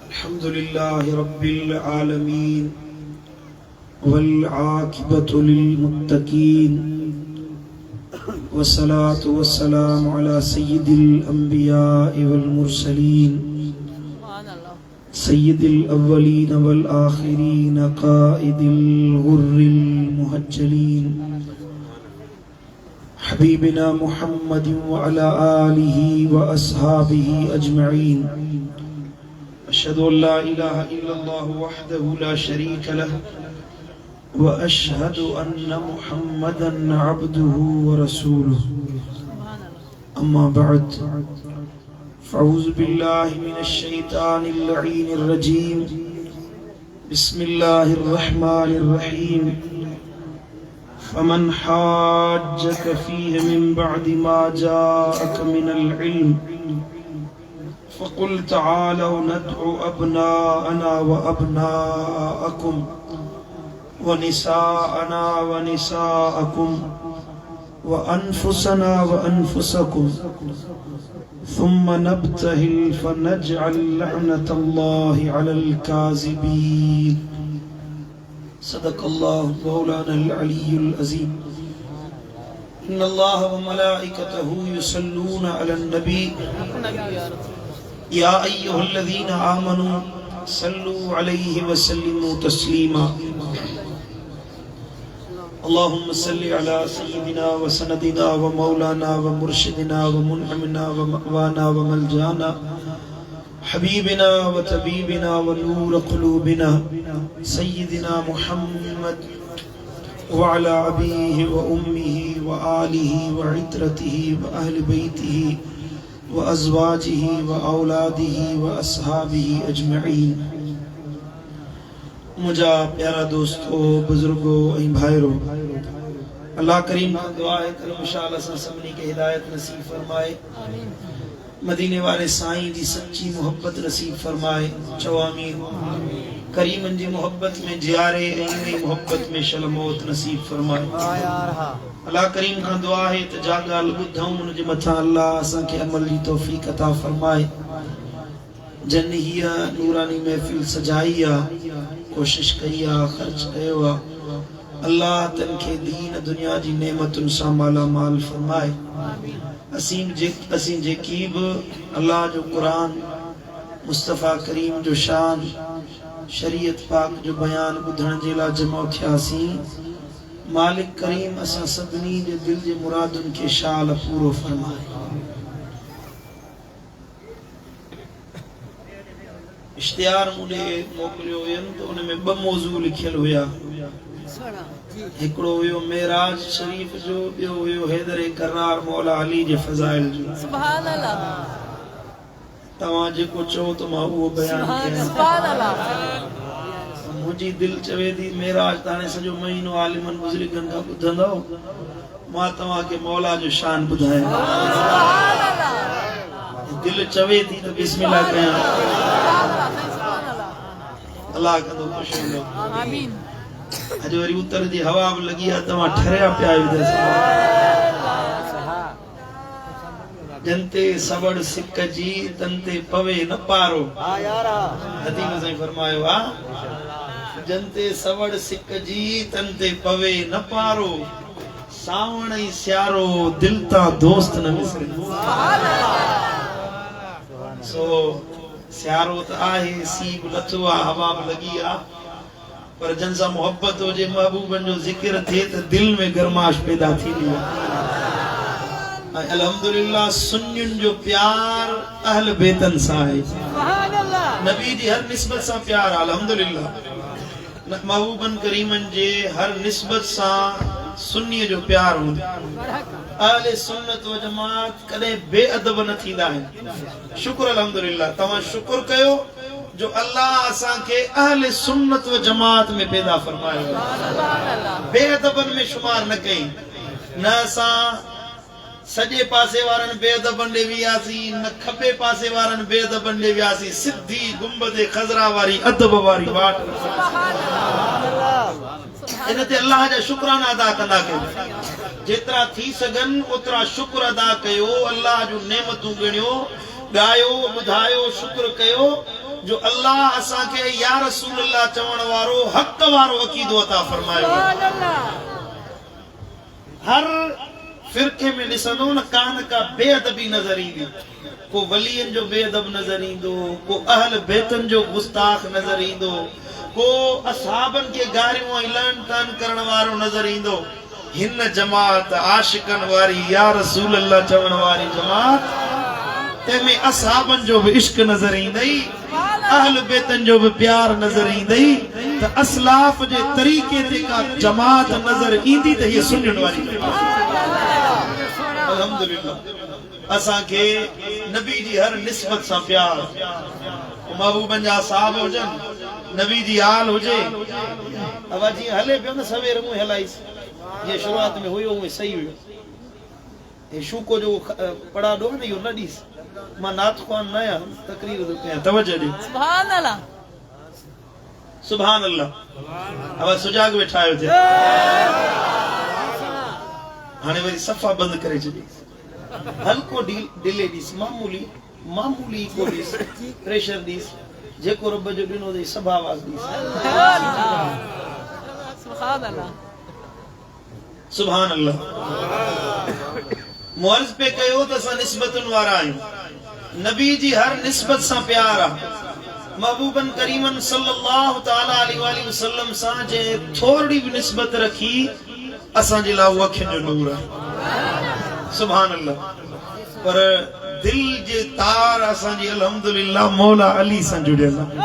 अल्हम्दुलिल्लाह रब्बिल आलमीन वल आकिबतु लिल मुत्तकीन वस्सलातु वस्सलामु अला सय्यिदिल अंबिया वल मुरसलीन सय्यिदिल अव्वलीन वल आखिरीन काइदिल गुर्रिल मुहज्जलीन हबीबिना मुहम्मद व अला आलिहि व अस्हाबिहि अजमईन। अशहदु अल्ला इलाहा इल्लल्लाह वहदहु ला शरीक लह व अशहदु अन्ना मुहम्मदन अब्दुहु व रसूलुहु। अम्मा बअद फ़अऊज़ु बिल्लाहि मिनश शैतानिर लईनिर रजीम। बिस्मिल्लाहिर रहमानिर रहीम। फमन हाज्जक फीह मिन बअदि मा जाअक मिनल इल्म फ़क़ुल तआलौ नदउ अब्नाअना व अब्नाअकुम व निसाअना व निसाअकुम व अनफुसना व अनफुसकुम थुम्मा नब्तहिल फनजअल लअनतल्लाहि अलल काज़िबीन। सदक़ल्लाहु मौलानल अलीयुल अज़ीम। इन्नल्लाह व मलाइकतहु युसल्लूना अलन नबी या अय्युहल्लज़ीना आमनू सल्लू अलैहि व सल्लिमू तस्लीमा। अल्लाहुम्मा सल्लि अला सय्यिदिना व सनदिना व मौलाना व मुर्शिदिना व मुनअमिना व मअवाना व मलजाना हबीबिना व तबीबिना व नूर क़ुलूबिना सय्यिदिना मुहम्मद व अला अबीहि व उम्मिहि व आलिहि व इत्रतिहि व अहलि बैतिहि व अज़वाजिहि व औलादिहि व अस्हाबिहि अजमईन। मुझा प्यारा दोस्तों, बुजुर्गों ऐं भाइरों, अल्लाह करीम खां दुआ है त इंशाअल्लाह असां सभिनी खे हिदायत नसीब फरमाए, मदीने वाले साईं जी सच्ची मोहब्बत नसीब फरमाए। चओ आमीन। करीमन जी मोहब्बत में जियारे, ऐं मोहब्बत में शल मौत नसीब फरमाए। अल्लाह करीम खां दुआ है त जा ॻाल्हि ॿुधऊं उन जे मथां अल्लाह असांखे अमल जी तौफ़ीक़ अता फरमाए। जन हीअ नूरानी महफ़िल सजाई आहे, कोशिश कई आहे, ख़र्च कयो आहे, अल्लाह तन खे दीन दुनिया जी नेमतुनि सां माला माल फरमाए। असीं जेकी बि अल्लाह जो क़ुरान, मुस्तफ़ा करीम जो शान, शरीयत पाक जो बयान ॿुधण जे लाइ जमा थियासीं, मालिक करीम असां सभिनी जे दिल जे मुरादुनि खे शाल पूरो फरमाए। इश्तिहार मूंखे मोकिलियो हुयनि त उन में 2 मौज़ू लिखियल हुया। हिकिड़ो हुयो मेराज शरीफ जो, ॿियो हुयो हैदर करार मौला अली जे फज़ाइल जो। सुभान अल्लाह। तव्हां जेको चओ त मां उहो बयान कयां। सुभान अल्लाह। मुंहिंजी दिलि चवे थी मेराज त हाणे सॼो महीनो आलिमन बुज़ुर्गनि खां ॿुधंदव, मां तव्हांखे मौला जो शान ॿुधायां। सुभान अल्लाह। दिलि चवे थी त बिस्मिल्लाह कयां। अल्लाह कंदो ख़ुशि हूंदो। आमीन। अॼु वरी उतर जी हवा बि लॻी आहे, तव्हां ठरिया पिया आहियो। जनते सबड़ सिक जी तंते पवे न पारो। हदीस में फरमायो आहे, जनते सबड़ सिक जी तंते पवे न पारो, सावण ई सियारो दिल ता दोस्त न विसरे। सो सियारो त आहे, सीब लथो आहे, हवा बि लॻी आहे, पर जन सां मोहब्बत हुजे, महबूबन जो ज़िक्र थिए त दिल में गरमाश पैदा थींदी आहे। अल्हम्दुलिल्लाह सुन्नियुनि जो प्यार अहल बेतन सां आहे। नबी जी हर निस्बत सां प्यार आहे। अल्हम्दुलिल्लाह महबूबन करीमन जे हर निस्बत सां सुन्नीअ जो प्यार हूंदो। अहले सुन्नत व जमात कॾहिं बेअदब न थींदा आहिनि। शुक्र अल्हम्दुलिल्लाह, तव्हां शुक्र कयो जो अल्लाह असांखे अहले सुन्नत व जमात में पैदा फरमायो, बेअदबन में शुमार न कई। न असां सॼे पासे वारनि बेअदबनि ॾे वियासीं, न खॿे पासे वारनि बेअदबनि ॾे वियासीं, सिधी गुंबदे ख़ज़रा वारी अदब वारी वाट। इन ते अल्लाह जा शुक्राना अदा कंदा कयो। जेतिरा थी सघनि ओतिरा शुक्र अदा कयो, अल्लाह जो नेमतूं गिणियो, गायो बुधायो शुक्र कयो जो अल्लाह असा के या रसूल अल्लाह चवण वारो हक वारो अकीदो अता फरमायो। हर फिरके में ॾिसंदो न कान का बेअदबी नजर ईंदी, को वलियन जो बेअदब नजर ईंदो, को अहल बैतन जो गुस्ताख नजर ईंदो, को असहाबन के गारियों ऐलान तान करण वारो नजर ईंदो। हिन जमात आशिकन वारी या रसूल अल्लाह चवण वारी जमात में असहाबन जो भी इश्क नजर ईंदई, अहल बैतन जो भी प्यार नजर ईंदई, त असलाफ जे तरीके ते का जमात नजर ईंदी त ये सुनण वारी। अल्हम्दुलिल्लाह असा के नबी जी हर निस्बत सा प्यार, महबूबन जा साहब हुजन, नबी जी आल हुजे। अब जी हले पियो न सवेर मुंह हलाइस, ये शुरुआत में हुयो हुए सही हुयो। ये शूको जो पड़ा दो न यो नडीस मां नात ख़ुआन नया तकरीर तो कया तवज्जो दी। सुभान अल्लाह सुभान अल्लाह। अब सुजाग बैठायो थे हाने वरी सफा बंद करे छडी, हल्को डिले दीस, मामूली मामूली को दीस, प्रेशर दीस, जेको रब जो दिनो दे सब आवाज दीस। सुभान अल्लाह सुभान अल्लाह। मुअर्ज पे कयो त असां निस्बतुन वारा आहियूं, नबी जी हर निस्बत सां प्यार आहे। महबूबन करीमन सल्लल्लाहु तआला अलैहि वसल्लम सां जे थोड़ी भी निस्बत रखी असां जे लाइ अखियुनि जो नूर आहे। सुभान अल्लाह। पर दिल जे तार असां जी अल्हम्दुलिल्लाह मौला अली सां जुड़ियल आहे।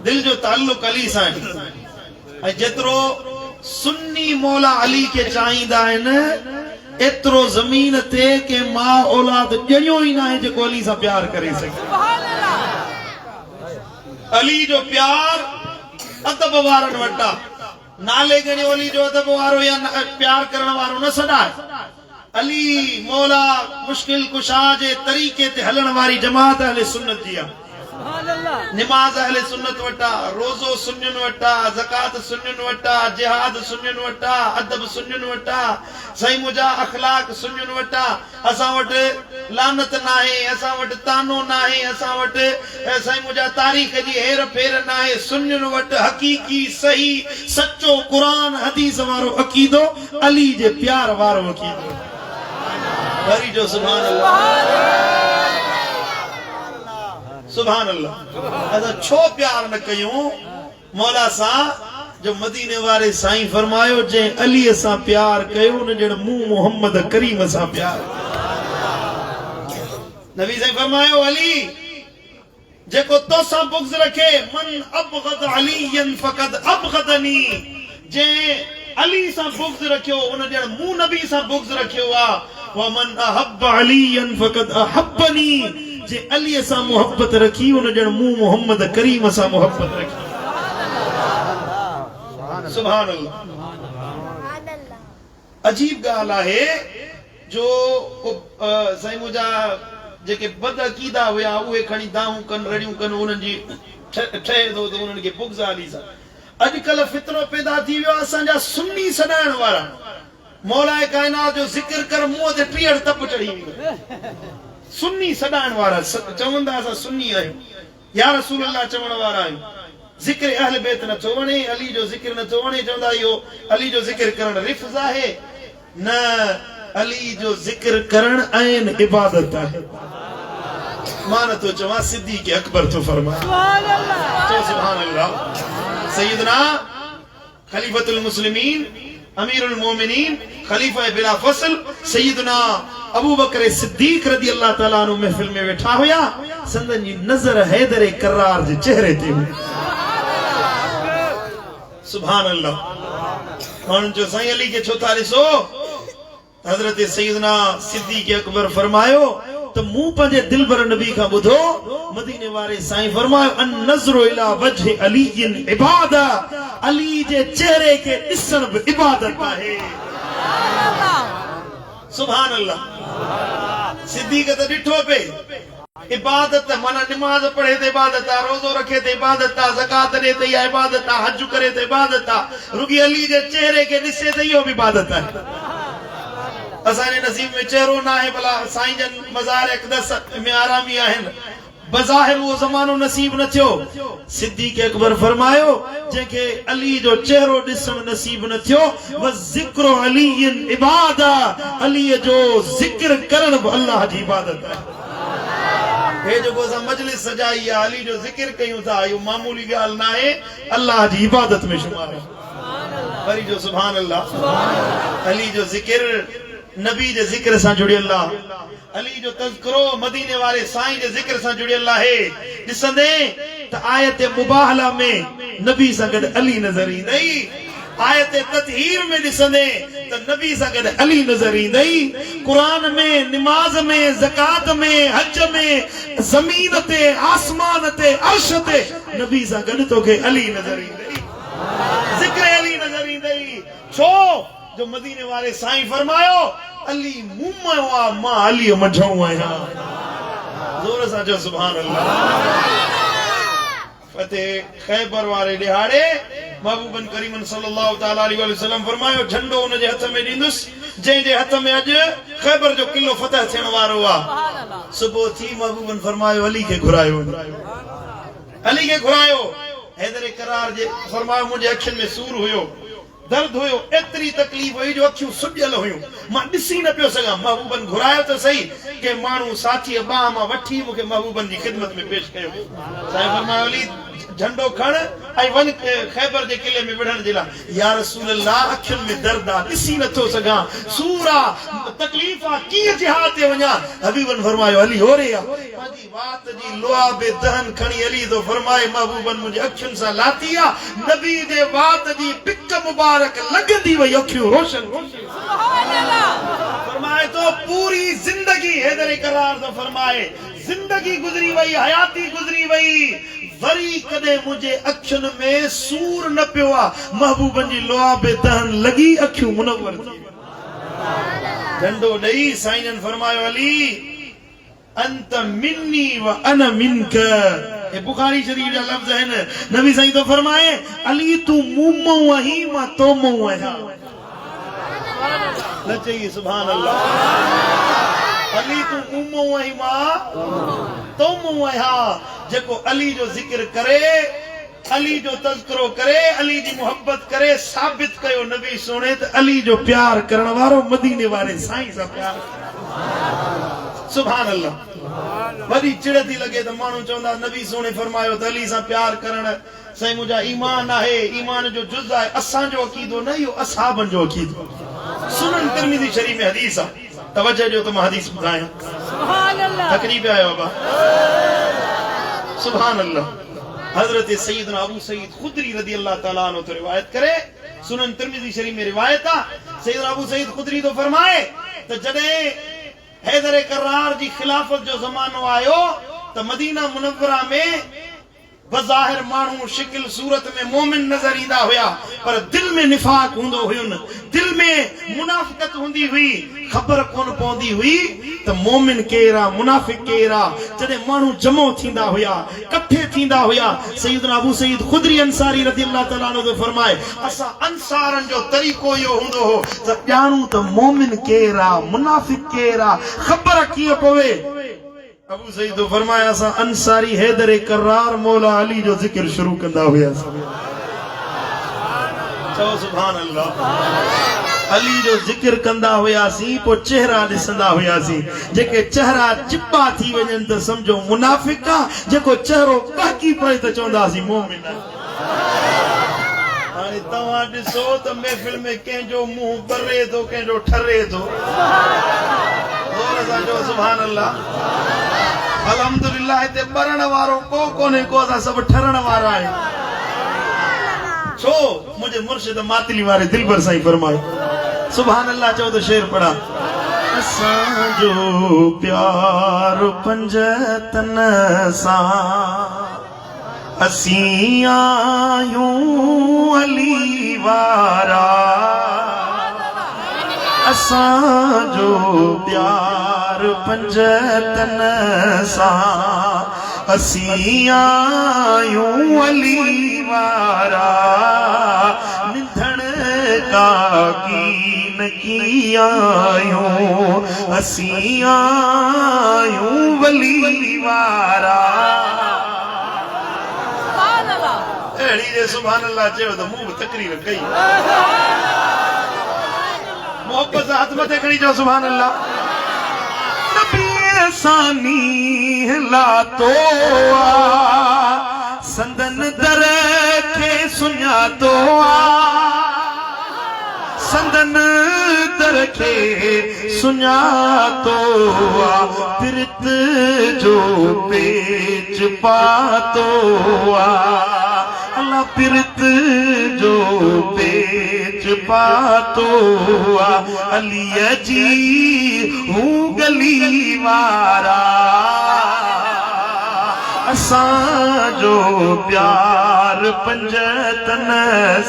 दिल जो ताल्लुक अली सां आहे। ऐं जेतिरो सुन्नी मौला अली के चाहींदा आहिनि एतिरो ज़मीन ते के मां औलाद ॼणियो ई न आहे जेको अली सां प्यार करे सघे। अली जो प्यार अदब वारनि वटि आहे, नाले ॻणियो अली जो अदब वारो या प्यार करण वारो न सॾाए। अली मौला मुश्किल कुशा जे तरीके ते हलण वारी जमात अहले सुन्नत जी आहे। निमाज अहले सुन्नत वटा, रोजो सुन्नियन वटा, ज़कात सुन्नियन वटा, जिहाद सुन्नियन वटा, अदब सुन्नियन वटा, सही मुजा अखलाक सुन्नियन वटा। असां वटि लानत नाहे, असां वटि तानो नाहे, असां वटि सही मुजा तारीख़ जी हेर फेर नाहे। सुन्नियन वटि हकीकी सही सच्चो कुरान हदीस वारो अकीदो, अली जे प्यार वारो अकीदो। वरी जो सुभान अल्लाह सुभान अल्लाह। असां छो प्यार न कयूं मौला सां जो मदीने वारे साईं फरमायो जे अली सां प्यार कयो न जण मुंह मोहम्मद करीम सां प्यार। नबी साईं फरमायो अली जेको तोसां बुग़्ज़ रखे, मन अबग़द अलीयन फ़क़द अबग़दनी, जे अली सां बुग़्ज़ रखियो उन जण मुंह नबी सां बुग़्ज़ रखियो आ। व मन अहब अलीयन फ़क़द अहब्बनी, जे अली सां मोहब्बत रखी उन जण मुंह मोहम्मद करीम सां मोहब्बत रखी। सुभान अल्लाह। अजीब ॻाल्हि आहे जो साईं मुंहिंजा जेके बद अक़ीदा हुया उहे खणी दाऊं कनि, रड़ियूं कनि, उन्हनि जी ठहे थो त उन्हनि खे बुग़्ज़ अली सां। अॼुकल्ह फितरो पैदा थी वियो आहे असांजा सुन्नी सॾाइण वारा, मौलाए काइनात जो ज़िक्र कर मुंहं ते 63 तप चढ़ी वेंदो। सुन्नी सॾाइण वारा चवंदा असां सुन्नी आहियूं, या रसूल अल्लाह चवण वारा आहियूं। ज़िक्र अहल बैत नथो वणे, अली जो ज़िक्र नथो वणे, चवंदा इहो अली जो ज़िक्र करण रिफ़्ज़ आहे। न, अली जो ज़िक्र करण ऐन इबादत आहे। मां नथो चवां, सिद्दीक़ अकबर थो फरमाए। सुभान अल्लाह। सैयदना खलीफतुल मुस्लिमीन अमीरुल मोमिनीन खलीफा बिला फसल सैयदना अबू बकर सिद्दीक रज़ी अल्लाह ताला अन्हु महफिल में वेठा हुया। संदन जी नजर हैदर करार जे चेहरे ते हुई। सुभान अल्लाह। माण्हुनि जो साईं अली के छो था ॾिसो? हज़रत सैयदना सिद्दीक अकबर फरमायो त मूं पंहिंजे दिलबर नबी खां ॿुधो, मदीने वारे साईं फरमायो अन नज़रो इला वजह अलीइन इबादा, अली जे चेहरे के ॾिसण बि इबादत आहे। सुभान अल्लाह। सिद्दीक त ॾिठो पे इबादत, माना निमाज पढ़े ते इबादत आहे, रोज़ो रखे ते इबादत आहे, ज़कात ॾे ते इहा इबादत आहे, हज करे ते इबादत आहे, रुॻी अली जे चेहरे के ॾिसे त इहो बि इबादत आहे। असांजे नसीब में चेहरो ना है भला साईं जन मज़ार अक़दस में आरामी आहिनि बज़ाहिर वो ज़मानो नसीब न थियो सिद्दीक़ अकबर फरमायो जेके अली जो चेहरो दिसण नसीब न थियो व ज़िक्र अली इबादा अली जो जिक्र करण अल्लाह जी इबादत है। हे जो को मजलिस सजाई है अली जो जिक्र कयूं था यो मामूली गाल ना है अल्लाह जी इबादत में शुमार है। वरी जो सुभान अल्लाह अली जो जिक्र नबी जे जिक्र सां जुड़ियल आहे अली जो तज़किरो मदीने वाले साईं जे जिक्र सां जुड़ियल आहे। ॾिसंदे त आयत मुबाहला में नबी सां गॾु अली नज़र ईंदई आयत ततहीर में ॾिसंदे त नबी सां गॾु अली नज़र ईंदई कुरान में निमाज में ज़कात में हज में ज़मीन ते आसमान ते अर्श ते नबी सां गॾु तोखे अली नज़र ईंदई जिक्र अली नज़र ईंदई छो जो मदीने वाले साईं फरमायो अली मुम्मा वा मां अली मझऊं आहियां जोर सां जो सुभान अल्लाह। फतेह खैबर वाले दिहाड़े महबूबन करीमन सल्लल्लाहु तआला अलैहि वसल्लम फरमायो झंडो उन जे हथ में ॾींदुसि जंहिं जे हथ में अॼु खैबर जो किलो फतह थियण वारो आहे। सुबुह थी महबूबन फरमायो अली खे घुरायो अली खे घुरायो हैदर करार जे फरमायो मुंहिंजे अखियुनि में सूर हुयो दर्द हुयो एतरी तकलीफ हुई जो अखियूं सुॼियल हुयूं मां ॾिसी न पियो सघां महबूबन घुरायो त सही के माण्हू साथी बाह मां वठी मूंखे महबूबन जी ख़िदमत में पेश कयो साईं फरमायो अली झंडो खण ऐं वञ खैबर जे किले में विढ़ण जे लाइ या रसूल अल्लाह अखियुनि में दर्द आहे ॾिसी नथो सघां सूर आहे तकलीफ़ आहे कीअं जिहाद ते वञा हबीबन फरमायो अली होरे आहे पंहिंजी वात जी लुआब दहन खणी अली तो फरमाए महबूबन मुंहिंजे अखियुनि सां लाती आहे नबी जे वात जी पिक मुबारक लॻंदी वई अखियूं रोशन फरमाए तो पूरी जिंदगी हैदर करार तो फरमाए जिंदगी गुजरी वई हयाती गुजरी वई वरी कदे मुझे अखियुनि में सूर न पियो आहे महबूबन जी लुआब दहन लगी अखियूं मुनव्वर थी झंडो ॾेई साईं फरमायो अली अंत मिन्नी व अना मिनक ये बुखारी शरीफ जा लफ्ज आहिनि नबी साईं तो फरमाए अली तू मुम्मो आहीं मां तो मुम्मो आहियां न चई सुभान अल्लाह अली तू मुम्मो आहीं मां तो मुम्मो आहियां जेको अली जो जिक्र करे अली जो तज़किरो करे अली जी मोहब्बत करे साबित कयो नबी सोने त अली जो प्यार करण वारो मदीने वाले साईं सां प्यार सुभान अल्लाह वरी चिड़ थी लगे तो मानू चवंदा नबी सोने फरमायो त अली सां प्यार करण साईं मुंहिंजा ईमान आहे ईमान जो जुज़ आहे असांजो अक़ीदो न इहो असहाबनि जो अक़ीदो सुनन तिरमिज़ी शरीफ में हदीस आहे तवज्जो जो तो हदीस ॿुधायां सुभान अल्लाह तकरीब आयो बाबा सुभान अल्लाह हजरत सैयदना अबू सईद खुदरी रदी अल्लाह ताला अन्हु तो रिवायत करे सुनन तिरमिज़ी शरीफ में रिवायत आहे सैयदना अबू सईद खुदरी तो फरमाए त जडे हैदर करार जी खिलाफत जो ज़मानो आयो त मदीना मुनव्वरा में बज़ाहिर मानू शिकिल सूरत में मोमिन नजर ईंदा हुया पर दिल में निफाक हुंदो हुयुन दिल में मुनाफिकत हुंदी हुई खबर कोन पौंदी हुई त मोमिन केरा मुनाफिक केरा जडे मानू जमो थींदा हुया इकट्ठे थींदा हुया सैयदना अबू सईद खुदरी अंसारी रज़ी अल्लाह तआला अन्हु तो फरमाए असा अंसारन जो तरीको यो हुंदो हो त ॼाणू त मोमिन केरा मुनाफिक केरा खबर कीअं पवे अबू सईद तो फरमाया सा अंसारी हैदर करार मौला अली जो जिक्र शुरू कंदा हुया चओ सुभान अल्लाह अली जो जिक्र कंदा हुयासी पो चेहरा ॾिसंदा हुयासी जेके चेहरा चिब्बा थी वञनि त समझो मुनाफिक आहे जेको चेहरो बाकी पए त चवंदासी मोमिन हाणे तव्हां ॾिसो त महफ़िल में कंहिंजो मुंहुं बरे थो कंहिंजो ठरे थो सुभान अल्लाह अल्हम्दुलिल्लाह इते बरण वारो को कोने को असां सभु ठरण वारा आहियूं छो मुंहिंजे मुर्शिद मातली वारे दिलबर साईं फरमायो सुभान अल्लाह चओ त शेर पढ़ा असांजो प्यार पंजतन सां असीं आयूं अली वारा असांजो प्यार पंजतन सां असीं आयूं अली वारा निधण का की की आयूं असी आयूं वली वारा एड़ी जे सुभान अल्लाह चयो तो मुंह तकरीर कई मोहब्बत हाथ मथे खणी जो सुभान अल्लाह नबी सानी ला तो संदन दर के सुना तो संदन दर के सुना तो पिरत जो पेच पातो अल्लाह पिरत जो पेच पातो अली जी हूँ गली वारा असां जो प्यार पंजतन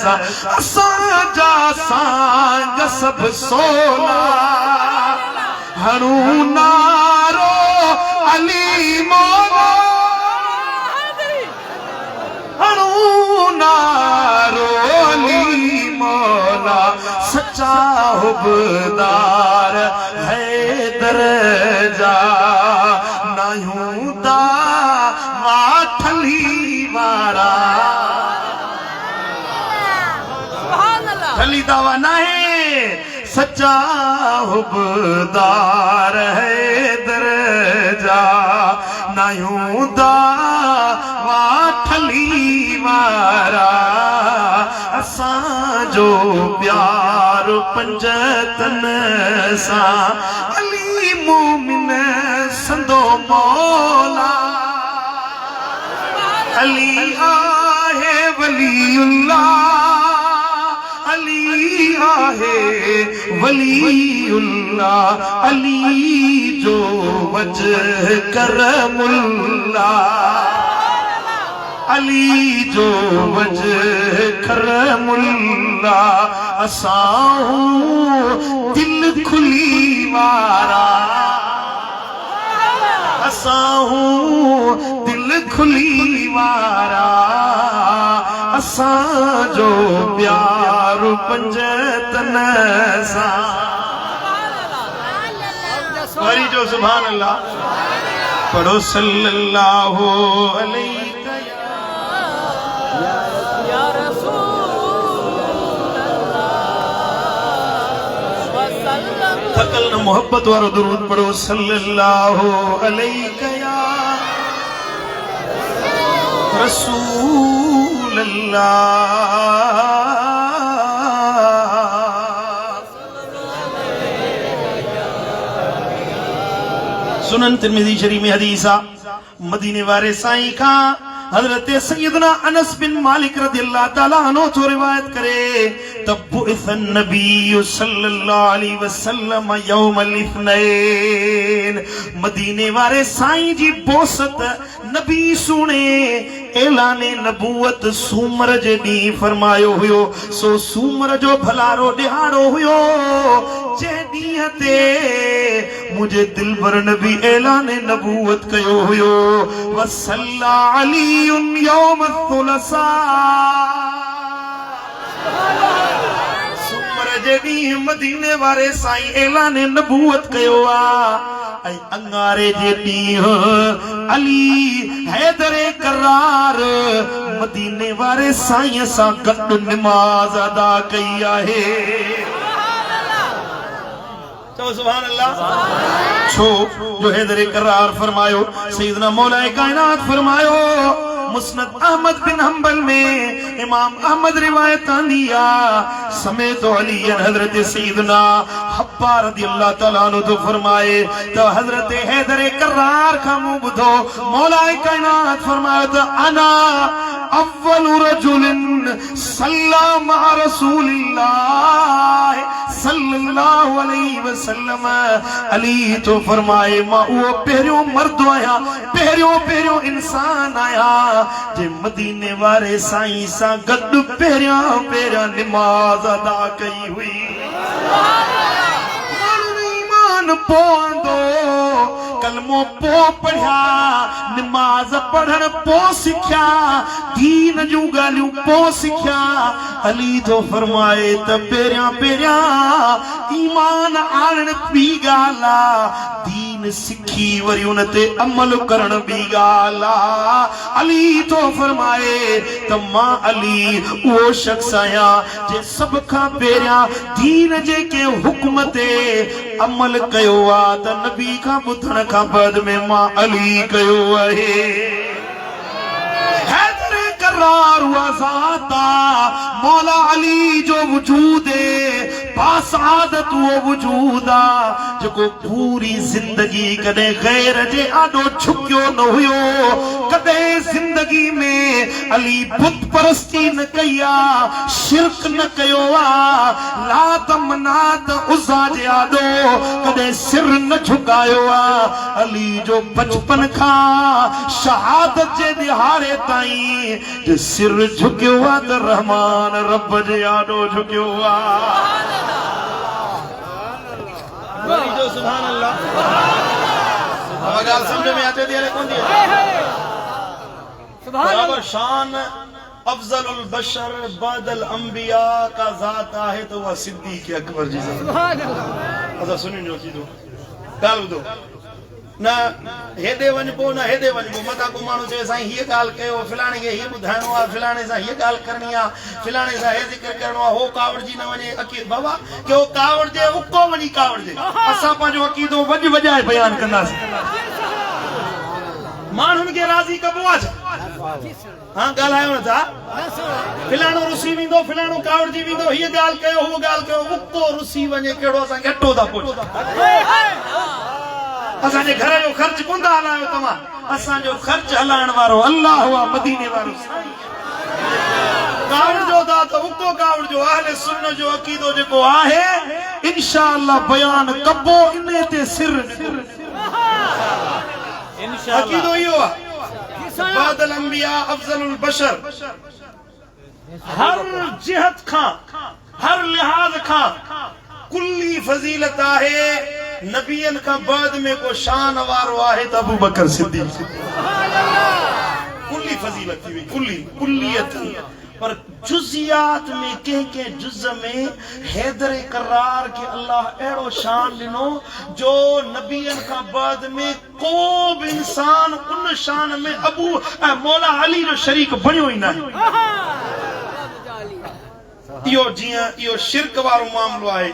सा असां जा सांग सब सोला हणू नारो अली मौला हणू नारो अली मौला सच्चा हुबदार है दरजा नायूं दा थली वारा थली दावा नहीं सच्चा हुबदार है दरजा नायूं दावा थली वारा असां जो प्यार पंजतन सा अली मोमिन संदो मौला अली आहे वलीउल्लाह अली आहे वलीउल्लाह अली जो वजह करमुल्लाह अली जो वजह करमुल्लाह असां दिल खुली वारा असां दिल खुली वारा असां जो प्यार पंजतन सा वरी जो सुभान अल्लाह पढ़ो सल्लल्लाहु अलैहि या रसूल अल्लाह थकल न मोहब्बत वारो दुरूद पढ़ो सल्लल्लाहु अलैहि या रसूल अल्लाह सुनन तिरमिज़ी शरीफ में हदीसा मदीने वाले साईं का हजरत सैयदना अनस बिन मालिक रज़ियल्लाहु ताला अन्हु तो रिवायत करे तब इसन नबी सल्लल्लाहु अलैहि वसल्लम यौमल इस्नैन मदीने वाले साईं जी बोसत नबी सुने ऐलाने नबूवत सूमर जे दी फरमायो हुयो सो सूमर जो भलारो दिहाड़ो हुयो जे ॾींहं ते मुझे दिलबर नबी ऐलाने नबूवत कयो हुयो वसल्ला अलीउन यौम थुलसा सूमर जे ॾींहं मदीने वारे साईं ऐलाने नबूवत कयो आ ऐं अंगारे जे ॾींहं अली हैदरे करार मदीने वारे साईं सां गॾु निमाज़ अदा कई आहे सुभान अल्लाह छो जो हैदरे करार फरमायो सैयदना मौलाए कायनात फरमायो मुस्नद अहमद बिन हंबल में इमाम अहमद रिवायत आंदिया समेत अली हजरत सैयदना हब्बा रज़ियल्लाहु ताला अन्हु तो फरमाए तो हजरत हैदरे करार का मुंह बुधो मौलाए कायनात फरमायो तो अना अव्वलु रजुलिन सल्लल्लाहु मा रसूलिल्लाह सल्लल्लाहु अलैहि वसल्लम अली तो फरमाए मां वो पहिरियों मर्द आया पहिरियों इंसान आया जे मदीने वारे साईं सां गॾु पहिरियां निमाज़ अदा कई हुई ईमान पवंदो कलमो पो पढ़िया नमाज पढ़न पो सिख्या दीन जूं गालियूं पो सिख्या अली तो फरमाए त पेरियां पेरियां ईमान आणन बी गाला दीन सिखी वरी उन ते अमल करण बी गाला अली तो फरमाए त मां अली वो शख्स आया जे सब खां पेरियां दीन जे के हुक्म ते अमल कयो आ त नबी खां ॿुधण खां बाद में मां अली कयो आहे हैदर करार हुआ ज़ाता मौला अली जो वजूद बासादत वो वजूद आ जो पूरी जिंदगी कदे गैर जे आडो झुकियो न हुयो कदे जिंदगी में अली बुत परस्ती न कया शिरक न कयो आ लात मनात उज़ा जे आडो कदे सिर न झुकायो आ अली जो बचपन का शहादत जे दिहाड़े ताई जे सिर झुकियो आ त रहमान रब जे आडो झुकियो आ जो सुभान अल्लाह अब गाल समझ में आते दिया कौन दिया सुभान अल्लाह शान अफजलुल बशर बदल अंबिया का जात है तो वह सिद्दीक अकबर जी सुभान अल्लाह अच्छा सुनियो जो चीजो गाल दो ना हेदे वनबो ना हेदे वनबो मता को मानो जे साईं ये गाल कयो फलाणे के ये बुधाणो आ फलाणे सा ये गाल करनी आ फलाणे सा ये जिक्र करनो आ हो कावड़ जी न वने अकी बाबा के ओ कावड़ जे उको वनी कावड़ जे असा पांजो अकीदो वज वजाए बयान कंदास मानुन के राजी कबो आज हां गालायो न था फलाणो रुसी विंदो फलाणो कावड़ जी विंदो ये गाल कयो हो गाल कयो उको रुसी वने केड़ो सा घटो दा पोच असा जे घर जो खर्च कोंदा हलायो तमा असा जो खर्च हलाण वारो अल्लाह हुआ मदीने वारो कावड़ जो दा तो उको कावड़ जो अहले सुन्नत जो अकीदो जेको आहे इंशाअल्लाह बयान कबो इने ते सिर इंशाअल्लाह अकीदो यो बादल अंबिया अफजलुल बशर हर जिहत खां हर लिहाज खां कुल्ली फजीलत आहे नबियन का बाद में को शान वारो आहे त अबू बकर सिद्दीक सुभान अल्लाह कुल्ली फजीलत हुई कुल्ली कुल्लियत पर जुजियात में के जुज में हैदर करार के अल्लाह एड़ो शान दिनो जो नबियन का बाद में को भी इंसान उन शान में अबू मौला अली जो शरीक बणियो ही ना यो जिया यो शिरक वारो मामलो आहे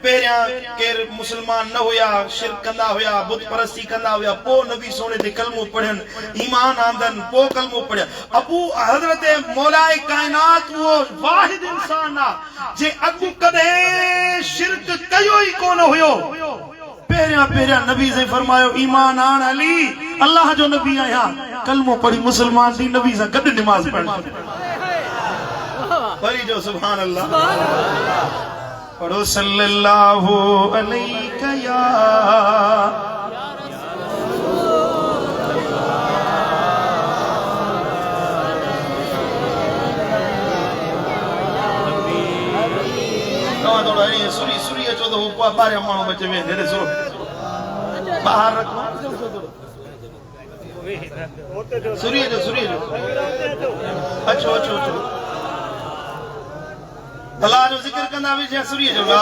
पेरिया केर मुसलमान न होया शिरक कंदा होया बुत परस्ती कंदा होया पो नबी सोने दे कलमो पढ़न ईमान आंदन पो कलमो पढ़या अबू हजरत मौलाए कायनात वो वाहिद इंसान आ जे अबू कदे शिरक कयो ही कोन होयो पेरिया पेरिया नबी से फरमायो ईमान आन अली अल्लाह जो नबी आया कलमो पढ़ी मुसलमान दी नबी से गड नमाज पढ़ पढ़ी जो सुभान अल्लाह पढ़ो सल्लल्लाहु अलैहि या थोड़ा सुरी सुरी अचो तो बारे माण्हू बचे वे दे सुरो बाहर रखो सुरी जो अचो अचो अचो अल्लाह जो जिक्र कंदा भी जे सुरी जो ला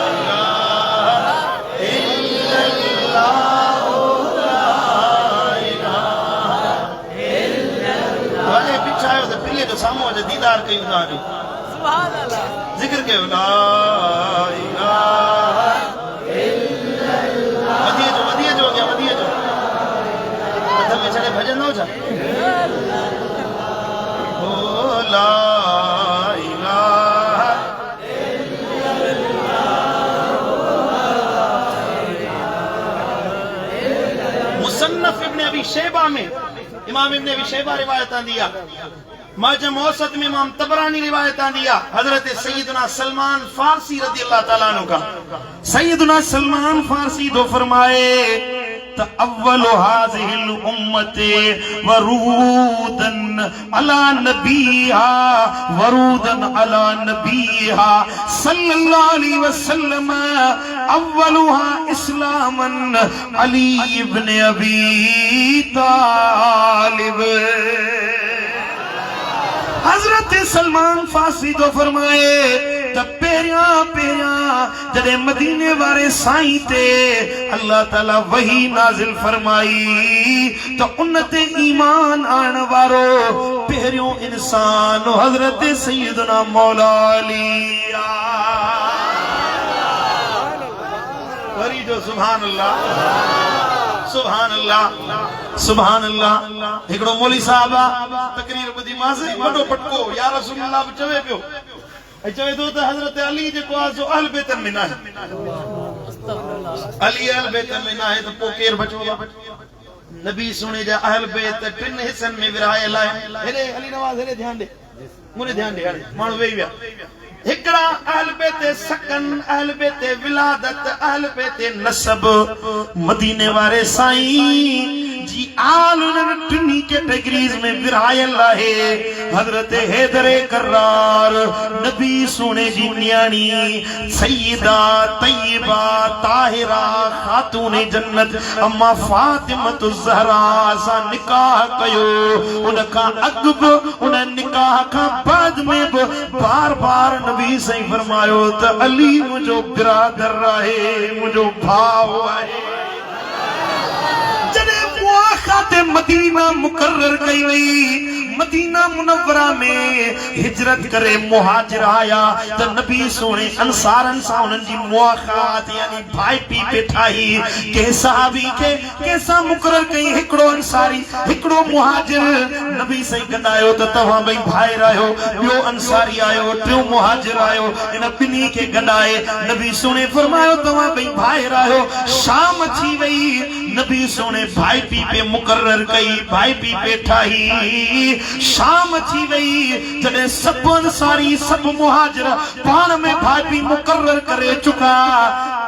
इलाहा इल्लल्लाह ला इलाहा इल्लल्लाह वाले बिछायो तो प्रिय जो सामो जे दीदार कयो ना सुभान अल्लाह जिक्र कयो ला इलाहा इल्लल्लाह वदिए जो मथम में चढ़े भजन हो जा ओ ला शेबा में इमाम इब्ने अबी शेबा रिवायत दिया मजम औसत में इमाम तबरानी रिवायत दिया हजरत सैयदना सलमान फारसी रज़ी अल्लाह ताला अन्हु का सैयदना सलमान फारसी दो फरमाए त अव्वलु हाज़िहिल उम्मते वरूदन अला नबीहा वरूदन अला नबीहा सल्लल्लाहु अलैहि वसल्लम अव्वलुहा इस्लामन अली इब्न अबी तालिब। हजरत सलमान फारसी तो फरमाए त पेरिया पेरिया जदे मदीने वाले साईं ते अल्लाह ताला वही नाजिल फरमाई तो उन्नते ईमान आन वारो पेरियो इंसान हजरत सैयदना मौला अली वरी जो सुभान अल्लाह सुभान अल्लाह सुभान अल्लाह। हिकड़ो मौली साहब तकरीर ॿुधी मांसि वॾो पटको या रसूल अल्लाह बि चवे पियो ऐं चवे थो त हज़रत अली जेको आहे सो अहल बैतन में न आहे, अली अहल बैतन में न आहे त पोइ केरु बचो आहे? नबी सुणे जा अहल बैत टिनि हिस्सनि में विरहायल आहे। हेॾे अली नवाज़ हेॾे ध्यानु ॾे, मुने ध्यानु ॾे, हाणे माण्हू वेही विया। हिकड़ा अहल बैत सकन, अहल बैत विलादत, अहल बैत नसब। मदीने वाले साईं जी आल उन टिनी कैटेगरीज में विरहायल आहे। हजरत हैदर करार नबी सोने जी न्याणी सैयदा तय्यबा ताहिरा खातून जन्नत अम्मा फातिमत ज़हरा सा निकाह कयो। उनका अगब उन निकाह का बाद में बार बार नबी सही फरमायो त अली मुझो बिरादर आहे, मुझो भाव आहे। जॾहिं मुआख़ात मदीना मुकर्रर कई वई, मदीना मुनव्वरा में हिजरत करे मुहाजिर आया त नबी सोने अंसारन सां उन्हनि जी मुआख़ात यानी भाई पी पे ठाही। के सहाबी के कैसा मुकर्रर कई, हिकड़ो अंसारी हिकड़ो मुहाजिर। नबी सही गंडायो त तव्हां भई भाइर आयो, ॿियो अंसारी आयो, टियों मुहाजिर आयो। इन ॿिन्ही खे गंडाए नबी सोने फरमायो तव्हां भई भाइर आयो। शाम थी वई, नबी सोने भाई पी पे मुकर्रर कई, भाई पी पे ठाही। शाम थी वई जॾहिं सब अंसारी सब मुहाजिर पाण में भाई पी मुकर्रर करे चुका।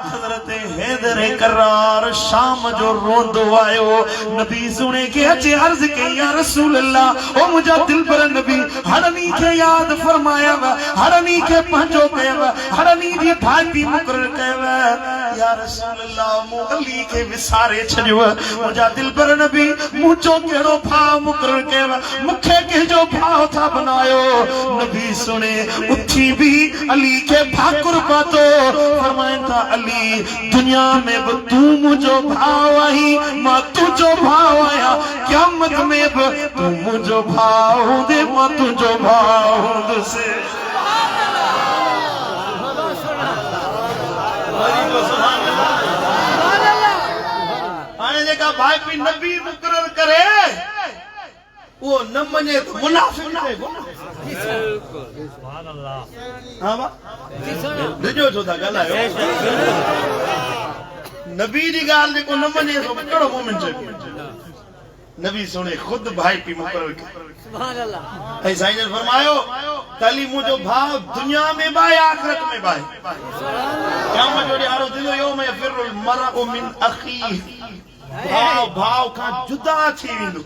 हजरत हैदर करार शाम जो रोंदो आयो। नबी सुने के अचे अर्ज कई या रसूल अल्लाह, ओ मुझा दिल पर नबी हरनी के याद फरमाया, हरनी के पंजो कयव, हरनी जी भाई पी मुकर्रर कयव। या रसूल अल्लाह मु अली के विसारे छडियो, मुझा दिल पर नबी मुझो केड़ो भाव मुकर्रर कयव, मुखे के जो भाव था बनायो। नबी सुने उठी भी अली के भाकुर पातो। फरमाइन था अली दुनिया में भी तू मुझो भाव आई, मां तुझो भाव आया। क़यामत में भी तू मुझो भाव दे, मां तुझो भाव से। हाणे जेका भाई पी नबी मुकर्रर करे वो न मने तो मुनाफिक है। सुभान अल्लाह। हां बा दिजो छो था गलायो। नबी जी गाल जेको न मने तो कहिड़ो मोमिन चइबो। नबी सुने खुद भाई पी मुकर्रर करे। सुभान अल्लाह। ऐं साईं ने फरमायो तली मुझो भाव दुनिया में बाए आखिरत में बाए। क़यामत जो ॾियारो थींदो यौम यफिरुल मरउ मिन अखी। भाव भाव खां जुदा थी वेंदो।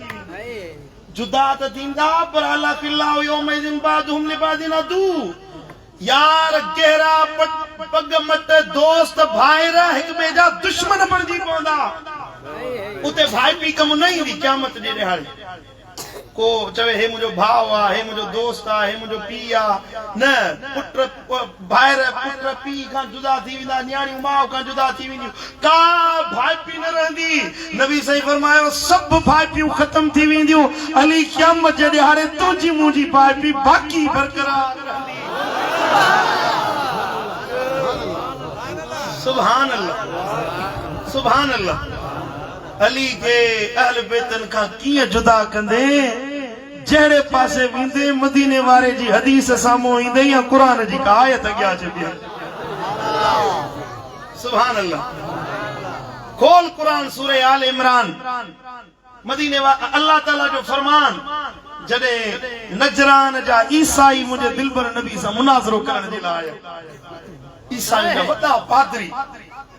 जुदा त थींदा पर अल्लाह फिल्लाह यौमइज़िन बादुहुम लिबादिन अदू। यार गहरा पग मट दोस्त भाइर हिक ॿिए जा दुश्मन बणिजी पवंदा। उते भाई पी कम न ईंदी क़यामत जे ॾियारे। को चवे हे मुझो भाव आ, हे मुझो दोस्त आ, हे मुझो पी आ। न पुट भाइर पुट पी खां जुदा थी वेंदा, न्याणियूं माउ खां जुदा थी वेंदियूं, का भाई पी न रहंदी। नबी सही फरमायो सब भाई पियूं खत्म थी वेंदियूं। अली क़यामत जे ॾियारे तुंहिंजी मुंहिंजी भाई पी बाक़ी बरक़रार रहंदी। सुभान अल्लाह सुभान अल्लाह। अली के अहल बैतन का किए जुदा कंदे, जड़े पासे विंदे मदीने वाले जी हदीस सामो इंदे या कुरान जी का आयत अॻियां अचे। सुभान अल्लाह। खोल कुरान सूरह आल इमरान। मदीने वाला अल्लाह ताला जो फरमान जड़े नजरान जा ईसाई मुझे दिल पर नबी सा मुनाज़रो करण जे लाइ आया। ईसाई जा वॾा पादरी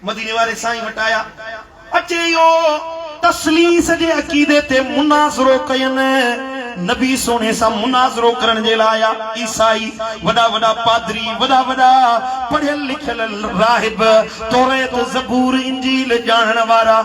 मदीने वाले साईं वटाया। अचे यो तसलीस जे अकीदे ते मुनाज़रो कयन नबी सोने सा मुनाज़रो करण जे लाइ ईसाई वडा वडा पादरी वडा वडा पढ़ियल लिखियल राहिब तौरात ज़बूर इंजील ॼाणण वारा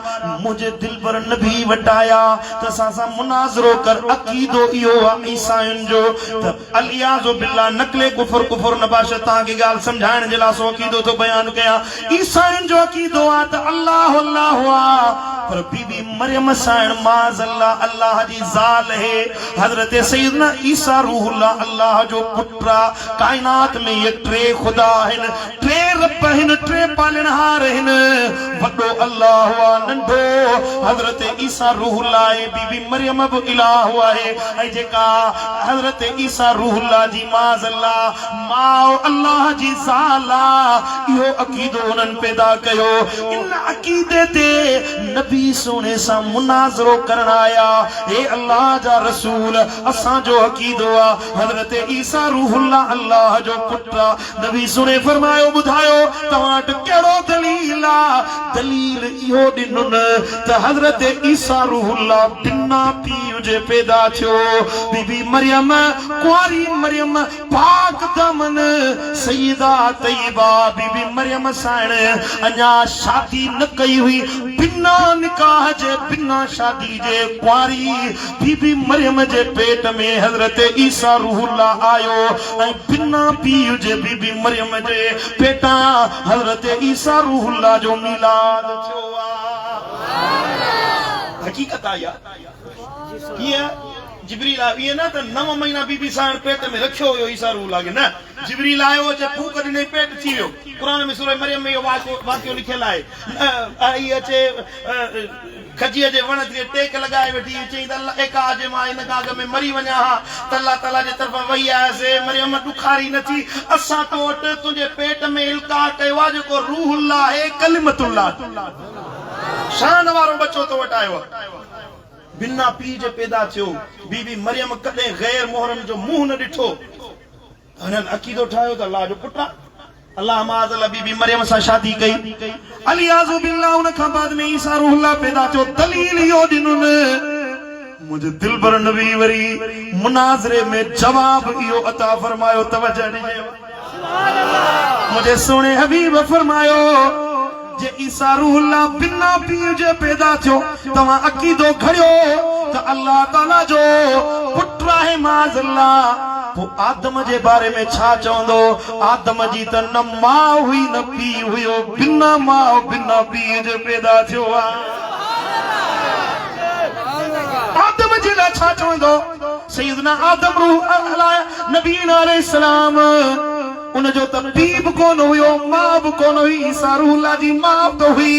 मुझे दिल पर नबी वटाया त असां सां मुनाज़रो कर अकीदो इहो आहे ईसायुनि जो त अलियाज़ो बिल्ला नकले कुफर नबाश तव्हांखे ॻाल्हि सम्झाइण जे लाइ सो अकीदो थो बयान कयां ईसायुनि जो अकीदो आहे त अल्लाह अल्लाह आहे पर बीबी मरियम साइण माज़ अल्लाह अल्लाह जी ज़ाल है हजरत सैयदना ईसा रूहुल्लाह अल्लाह जो पुत्र कायनात में ये टे खुदा हैं टे रब हैं टे पालनहार हैं वडो अल्लाह हुआ नंढो हजरत ईसा रूहुल्लाह बीबी मरियम भी इलाह हुआ है ऐ जेका हजरत ईसा रूहुल्लाह जी माज़ अल्लाह माओ अल्लाह जी ज़ाला इहो अकीदो उन्हनि पैदा कयो इन अकीदे ते नबी सोने सा मुनाज़रो करण आया हे अल्लाह जा रसूल असां जो अकीदो आ हजरत ईसा रूहुल्लाह अल्लाह जो पुत्र नबी सोने फरमायो बुधायो तवां वटि कहिड़ो दलील आ दलील इहो ॾिनुन त हजरत ईसा रूहुल्लाह बिना पीउ जे पैदा थियो बीबी मरियम कुंवारी मरियम पाक दामन सईदा तैयबा बीबी मरियम साइण अञा शादी न कई हुई बिना निकाह जे बिना शादी जे कुंवारी बीबी मरियम जे पेट में हजरत ईसा रूहुल्लाह आयो ऐं बिना पीउ जे बीबी मरियम जे पेटा हजरत ईसा रूहुल्लाह जो मिलाद थियो हकीकत आया ये जिब्रील ये ना तो 9 महीना बीबी साइण पेट में रखियो हुयो ईसा रूहुल्लाह के न जिब्रील आयो अचे फूक ॾिनई पेट थी वियो कुरान में सूरह मरियम में इहो वाक़ियो लिखियल आहे आई अचे खजीअ जे वण ते टेक लगाए वेठी चई त एका जे मां इन काग में मरी वञा हा त अल्लाह ताला जे तरफ़ वही आयासीं मरियम ॾुखारी न थी असां तो वटि तुंहिंजे पेट में इल्का कयो आहे जेको रूहुल्लाह आहे कलिमतुल्लाह शान वारो बच्चो तो वटि आयो बिना पीउ जे पैदा थियो बीबी मरियम कॾहिं गैर मुहरम जो मुंहुं न ॾिठो हुननि अकीदो ठाहियो त अल्लाह जो पुटु अल्लाह माज़ अल्लाह बीबी मरियम सां शादी कई अलियाज़ु बिल्लाह उन खां बाद में ईसा रूहुल्लाह पैदा थियो दलील इहो ॾिनुन मुझे दिल पर नबी वरी मुनाज़रे में जवाब इहो अता फरमायो तवज्जो ॾिजे सुभान अल्लाह मुझे सोने हबीब फरमायो जे ईसा रूहुल्लाह बिना पीउ जे पैदा थियो तव्हां अकीदो खड़ियो त अल्लाह ताला जो पुटु आहे माज़ अल्लाह वो आदम जे बारे में छा चवंदो आदम जी त न मां हुई न पीउ हुयो बिना मां बिना पीउ जे पैदा थियो आदम जे लाइ छा चवंदो सैयदना आदम रूह नबीन अलैहिस्सलाम उनजो त पीउ बि कोन हुयो मां बि कोन हुई ईसा रूहुल्लाह जी मां बि हुई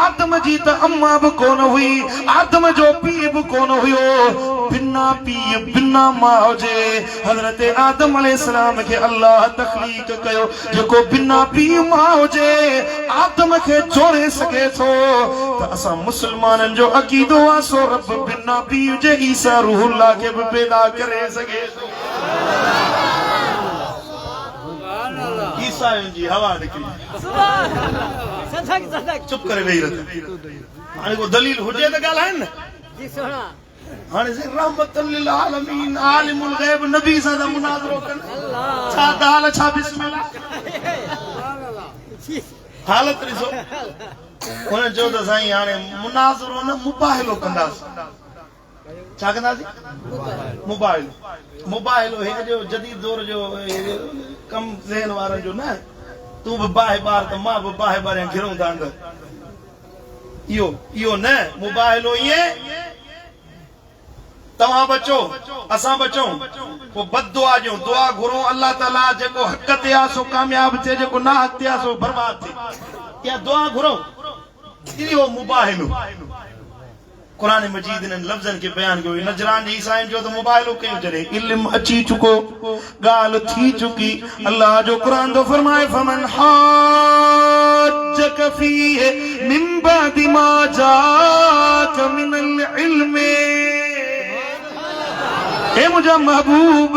आदम जी त अम्मा बि कोन हुई आदम जो पीउ बि कोन हुयो बिना पीउ बिना मां जे हज़रत आदम अलैहिस्सलाम खे अल्लाह तख़लीक़ कयो जेको बिना पीउ मां जे आदम खे जोड़े सघे थो त असां मुस्लमाननि जो अक़ीदो आहे सो रब बिना पीउ जे ईसा रूहुल्लाह खे बि पैदा करे सघे थो ईसायुनि जी हवा निकिरी चुप करे वेही रहो हाणे को दलील हुजे त ॻाल्हाइनि न जी सोना हाणे से रहमतुल लिल आलमीन आलिमुल गैब नबी सां त मुनाज़रो कनि छा दाल छा बिस्मिल्लाह हालत ॾिसो हुन चयो त साईं हाणे मुनाज़रो न मुबाहिलो कंदासीं छा कंदासीं मुबाहिलो हे जो जदीद दौर जो कम ज़हन वारनि जो न तू भी बाहे बार तो मां भी बाहे बार घिरूं था अंदर इहो न मुबाहिलो ये तव्हां बचो असां बचूं पोइ बददुआ जो दुआ घुरो अल्लाह ताला जेको हक़ ते आहे सो कामयाब थिए जेको ना हक़ ते आहे सो बर्बाद थिए या दुआ घुरो इहो मुबाहिलो कुरान मजीद ने लफ्ज़न के बयान कयो नजरान ईसाइन जो तो मुबाहिलो कयो जॾहिं इल्म अची चुको ॻाल्हि थी चुकी अल्लाह जो कुरान तो फरमाए फमन हाज्जक फीह मिन बादि मा जाक मिनल इल्म ए मुंहिंजा महबूब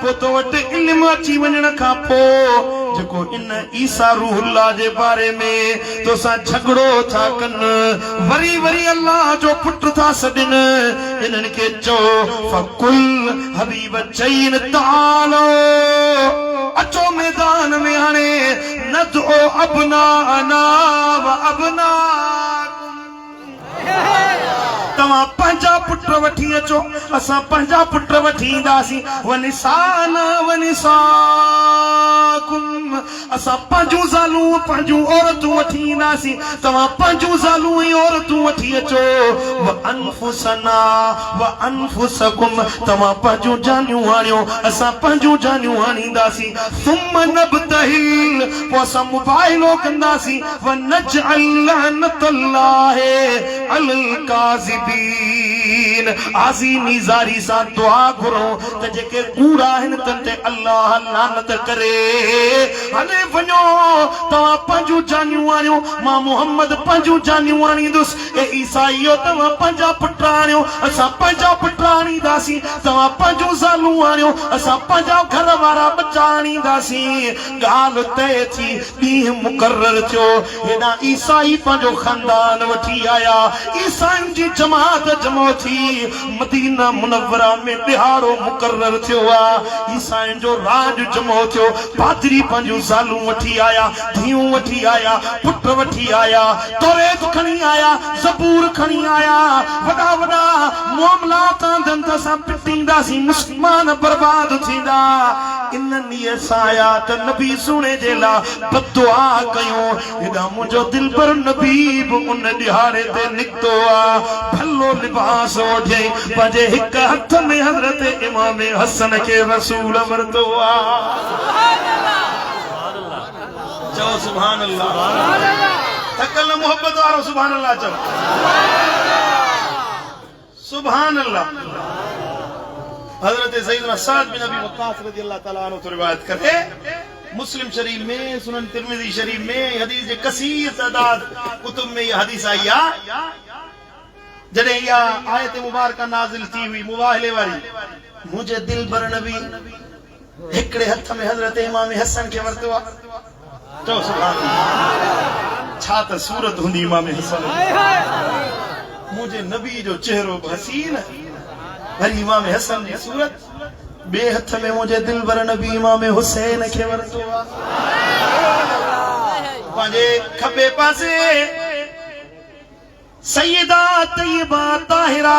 पोइ तो वटि इल्म अची वञण खां पोइ जेको इन ईसा रूहुल्लाह जे बारे में तो सा झगड़ो था कन वरी वरी अल्लाह जो पुट था सदिन इनन के चो फकुल हबीब चईन तालो अचो मैदान में हाने नदो अबनाना व अबना तवा पंजा पुत्र वठी अचो असा पंजा पुत्र वठी ईंदासीं वनिसान वनिसाकुम असा पंजू ज़ालूं पंजू औरतूं वठी ईंदासीं तवा पंजू ज़ालूं ऐं औरतूं वठी अचो व अनफुसना व अनफुसकुम तवा पंजू जानियूं हाणियो असा पंजू जानियूं हाणींदासीं सुम नबतहिल पोइ असां मुबाहिलो कंदासीं व नजअल लअनतल्लाहि अलल काज़िबीन आज़ीमी ज़ारी सां दुआ घुरो त जेके कूड़ा आहिनि तन ते अल्लाह लानत करे हले वञो तव्हां पंहिंजूं जानियूं आणियो मां मोहम्मद पंहिंजूं जानियूं आणींदुसि ए ईसाईयो तव्हां पंहिंजा पुट आणियो असां पंहिंजा पुट आणींदासीं तव्हां पंहिंजूं ज़ालूं आणियो असां पंहिंजा घर वारा बचा आणींदासीं ॻाल्हि तय थी ॾींहुं मुक़ररु थियो हेॾा ईसाई पंहिंजो ख़ानदान वठी आया ईसाईनि जी जमात जमो थी मदीना मुनव्वरा में दिहाड़ो मुक़ररु थियो आहे ईसाईनि जो राज जमो थियो पादरी पंहिंजूं ज़ालूं वठी आया धीऊं वठी आया पुट वठी आया तौरेत खणी आया ज़बूर खणी आया वॾा वॾा मामलात आंदनि त असां पिटींदासीं मुस्लमान बर्बाद थींदा इन्हनि ॾींहं सां आया त नबी सुणे जे लाइ बददुआ कयूं हेॾा मुंहिंजो दिलबर नबी बि उन ॾिहाड़े ते निकितो आहे भलो लिबास ओढ़े पंहिंजे हिक हथ में हज़रत इमाम हसन खे रसूल वरितो आहे चओ सुभान अल्लाह थकल मोहब्बत वारो सुभान अल्लाह चओ सुभान अल्लाह हजरत सैयदना साद बिन अबी वक्कास रज़ियल्लाहु तआला अन्हु तो रिवायत करे मुस्लिम शरीफ में सुनन तिरमिज़ी शरीफ में हदीस जे कसीर तादाद कुतुब में यह हदीस आई है जडे या आयत मुबारका नाजिल थी हुई मुबाहले वाली मुझे दिल बर नबी हिकड़े हथ में हजरत इमाम हसन के वरतो तो सुभान अल्लाह छा त सूरत हुंदी इमाम हसन मुझे नबी जो चेहरो हसीन वरी इमाम हसन जी सूरत बे हथ में मुझे दिल बर नबी इमाम हुसैन के वरतो पंहिंजे खबे पासे सैयदा तय्यबा ताहिरा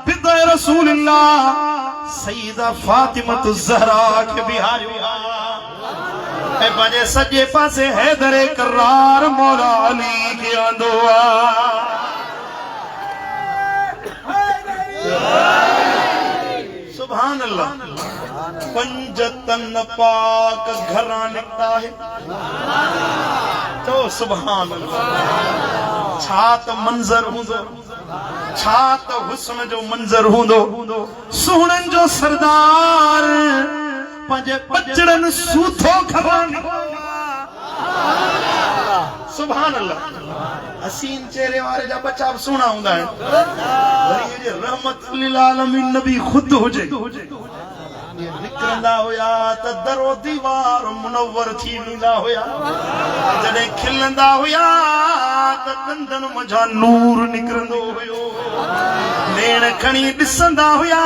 बिद रसूलुल्लाह सैयदा फातिमा ज़हरा के बिहारियो ऐं पंहिंजे सॼे पासे हैदर करार मौला अली के आंदो सुभान अल्लाह पंजतन पाक घरां निकता है तो सुभान अल्लाह छा त मंजर हूंदो छा त हुस्न जो मंजर हूंदो सुहणनि जो सरदार पंहिंजे बचड़नि सूथो घरां सुभान अल्लाह हसीन चेहरे वारे जा बच्चा सुहिणा हूंदा आहिनि वरी जे रहमत लिल आलमीन नबी खुद हुजे निकरंदा हुया त दरो दीवार मुनव्वर थी वेंदा हुया जॾहिं खिलंदा हुया त दंदनि मंझां नूर निकरंदो हुयो नेण खणी ॾिसंदा हुया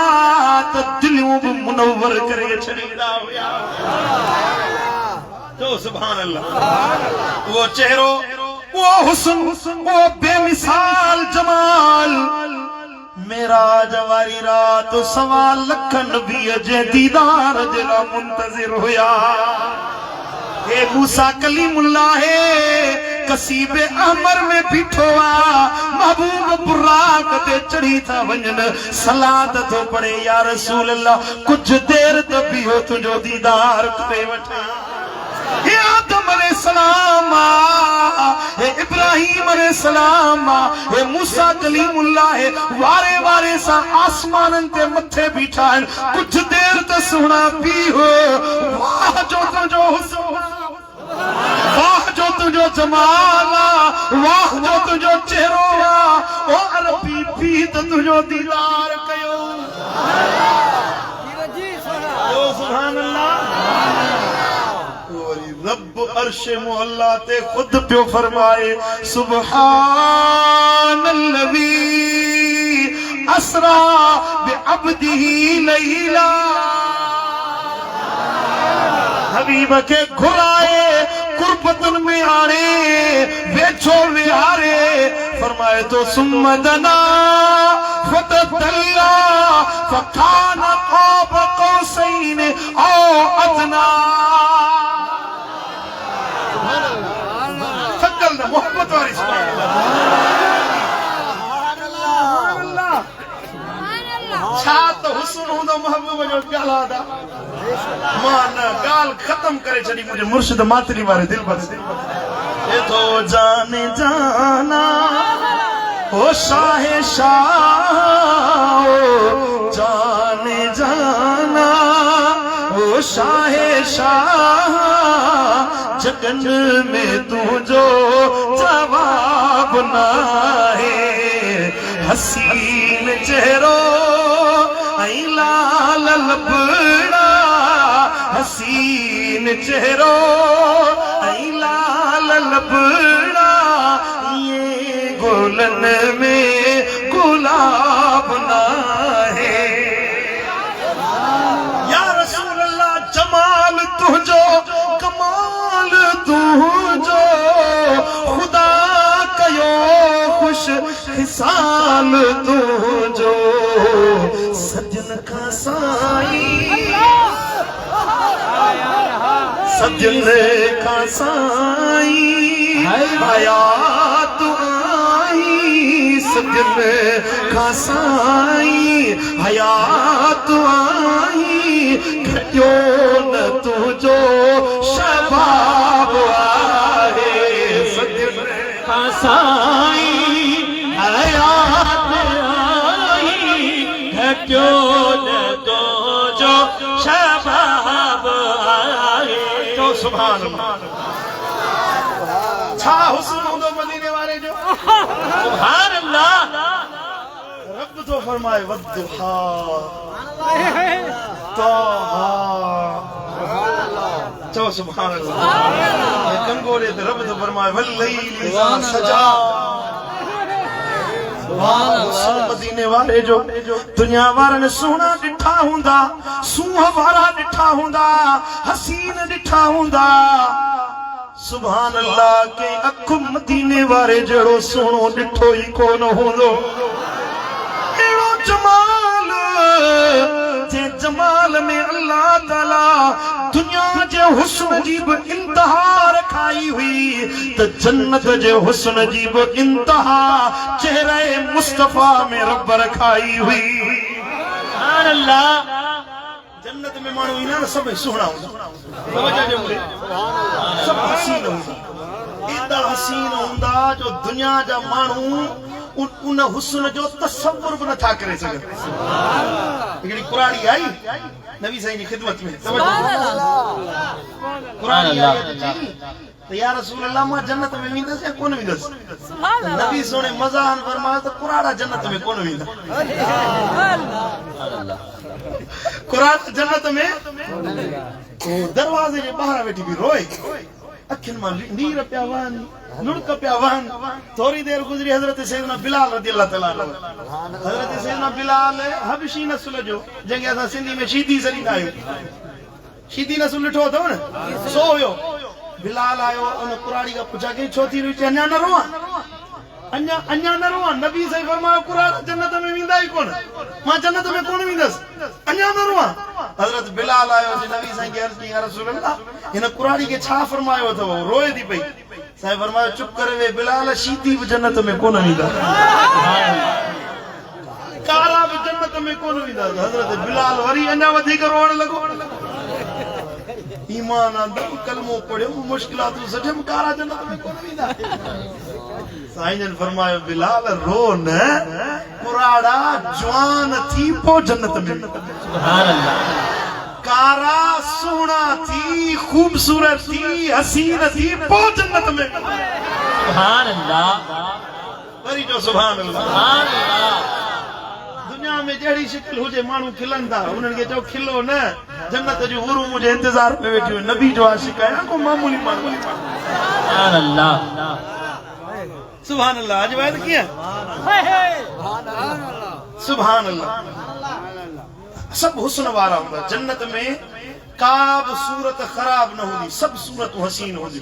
त दिलियूं बि मुनव्वर करे छॾींदा हुया तो सुभान अल्लाह वो चेहरो वो हुस्न वो बेमिसाल जमाल मेरा जवारी रात सवा लख नबी जे दीदार जे ला मुंतज़िर हुया हे मूसा कलीमुल्लाह है कसीबे अमर में बीठो आ महबूब बुराक ते चढ़ी था वञन सलात तो पढ़े या रसूल अल्लाह कुछ देर त बीहो तुंहिंजो दीदार करे वठां हे आदम अलैहिस्सलाम हे इब्राहिम अलैहिस्सलाम हे मूसा कलीमुल्लाह है वारे वारे सा आसमानन ते मथे बीठा है कुछ देर त सुना पी हो वाह जो तुझो हुस्न वाह जो तुझो जमाल वाह जो तुझो चेहरो ओ अरबी पी त तुझो दीदार कयो ओ सुभान अल्लाह रब अर्श मुअल्ला ते खुद प्यो फरमाए सुब्हानल्लज़ी असरा बिअब्दिही लैला। हबीब के घुराए कुर्बतन में आने बेचो विहारे फरमाए तो सुम्मदना फतदल्ला फकान क़ाब क़ौसैन औ अदना। फकल ना मोहब्बत वाली सुभान अल्लाह छा तो हुस्न हुंदो महबूब जो प्याला दा मान गाल खत्म करे छड़ी मुझे मुर्शिद मातरी वारे दिल पर ये तो जाने जाना ओ शाहे शाह जाने जाना ओ शाहे शाह जगन में तू जो जवाब ना है हसीन चेहरो आई लाल लबड़ा हसीन चेहरो आई लाल लबड़ा ये गोलन में गुलाब ना है। या रसूल अल्लाह जमाल तुझो कमाल तुझो खुदा कयो खुश हिसाल तुझो सजन का साई सजन का साई हयात आई सजन का साई हयात आई घटियो न तुझो शबाब आए सजन का साई हयात आई घटियो न तुझो शबाब आए। तो सुभान अल्लाह छा हुस्न हुंदो मदीने वाले जो सुभान अल्लाह रब तो फरमाए वद्दुहा तौहा चो सुभान अल्लाह ये कंगोरे ते रब तो फरमाए वल्लैली इज़ा सजा मदीने वाले जो दुनिया वारन सोना डिठा हुंदा सूह वारा डिठा हुंदा हसीन डिठा हुंदा सुभान अल्लाह के अखु मदीने वारे जड़ो सोनो डिठो ही कोन हुंदो एड़ो जमाल जे जमाल में अल्लाह ताला दुनिया जे हुस्न जी बि इंतहा रखाई हुई तो जन्नत जे हुस्न जी बि इंतहा चेहरे मुस्तफा में रब रखाई हुई। सुभान अल्लाह जन्नत में माण्हू ईंदा न सभई सुहिणा हूंदा सब हसीन हूंदा एॾा हसीन हूंदा जो दुनिया जा माण्हू उन हुस्न जो तसव्वुर बि नथा करे सघनि। हिकिड़ी कुराड़ी आई नबी साईं जी खिदमत में कुराड़ी आई तो या रसूल अल्लाह मां जन्नत में वेंदसि या कोन वेंदसि नबी सोने मज़ाहन फरमायो त कुराड़ा जन्नत में कोन वेंदा कुराड़ा जन्नत में दरवाजे जे ॿाहिरां वेठी बि रोए अखियुनि मां नीर पिया वहनि लुड़क पिया वहनि। थोड़ी देर गुज़री हज़रत सैयदना बिलाल रज़ियल्लाहु तआला हज़रत सैयदना बिलाल हबशी नस्ल जो जंहिंखे असां सिंधी में शीदी सॾींदा आहियूं शीदी नस्ल ॾिठो अथव न सो हुयो बिलाल आयो उन कुराड़ी खां पुछा कई छो थी रही अञा न रोआ अञा न रोआ नबी साईं फरमायो कुराड़ा जन्नत में वेंदा ई कोन मां जन्नत में कोन वेंदसि अञा न रोआ। हज़रत बिलाल आयो नबी साईं खे अर्ज़ कई या रसूल अल्लाह हिन कुराड़ी खे छा फरमायो अथव रोए थी पई साईं फरमायो चुप करे वे बिलाल शीदी बि जन्नत में कोन वेंदा कारा बि जन्नत में कोन वेंदा। हज़रत बिलाल वरी अञा वधीक रोअण लॻो ईमान आंदो कलमो पढ़ियो मुश्किलातूं सठम कारा जन्नत में कोन वेंदा। साईं जन फरमायो बिलाल रो न कुराड़ा जवान थी पो जन्नत में सुभान अल्लाह कारा सोना थी खूबसूरत थी हसीन थी पो जन्नत में सुभान अल्लाह वरी जो सुभान अल्लाह दुनिया में में जड़ी शिकल हुजे मानू खिलंदा उन्हन के जो खिलो न जन्नत जो हुरू मुझे इंतजार में बैठी नबी जो आशिक है को मामूली मानू सुभान अल्लाह सुभान अल्लाह आज बात किया सुभान अल्लाह सब हुस्न वारा हुंदा जन्नत में काब सूरत खराब न होगी सब सूरत हसीन होगी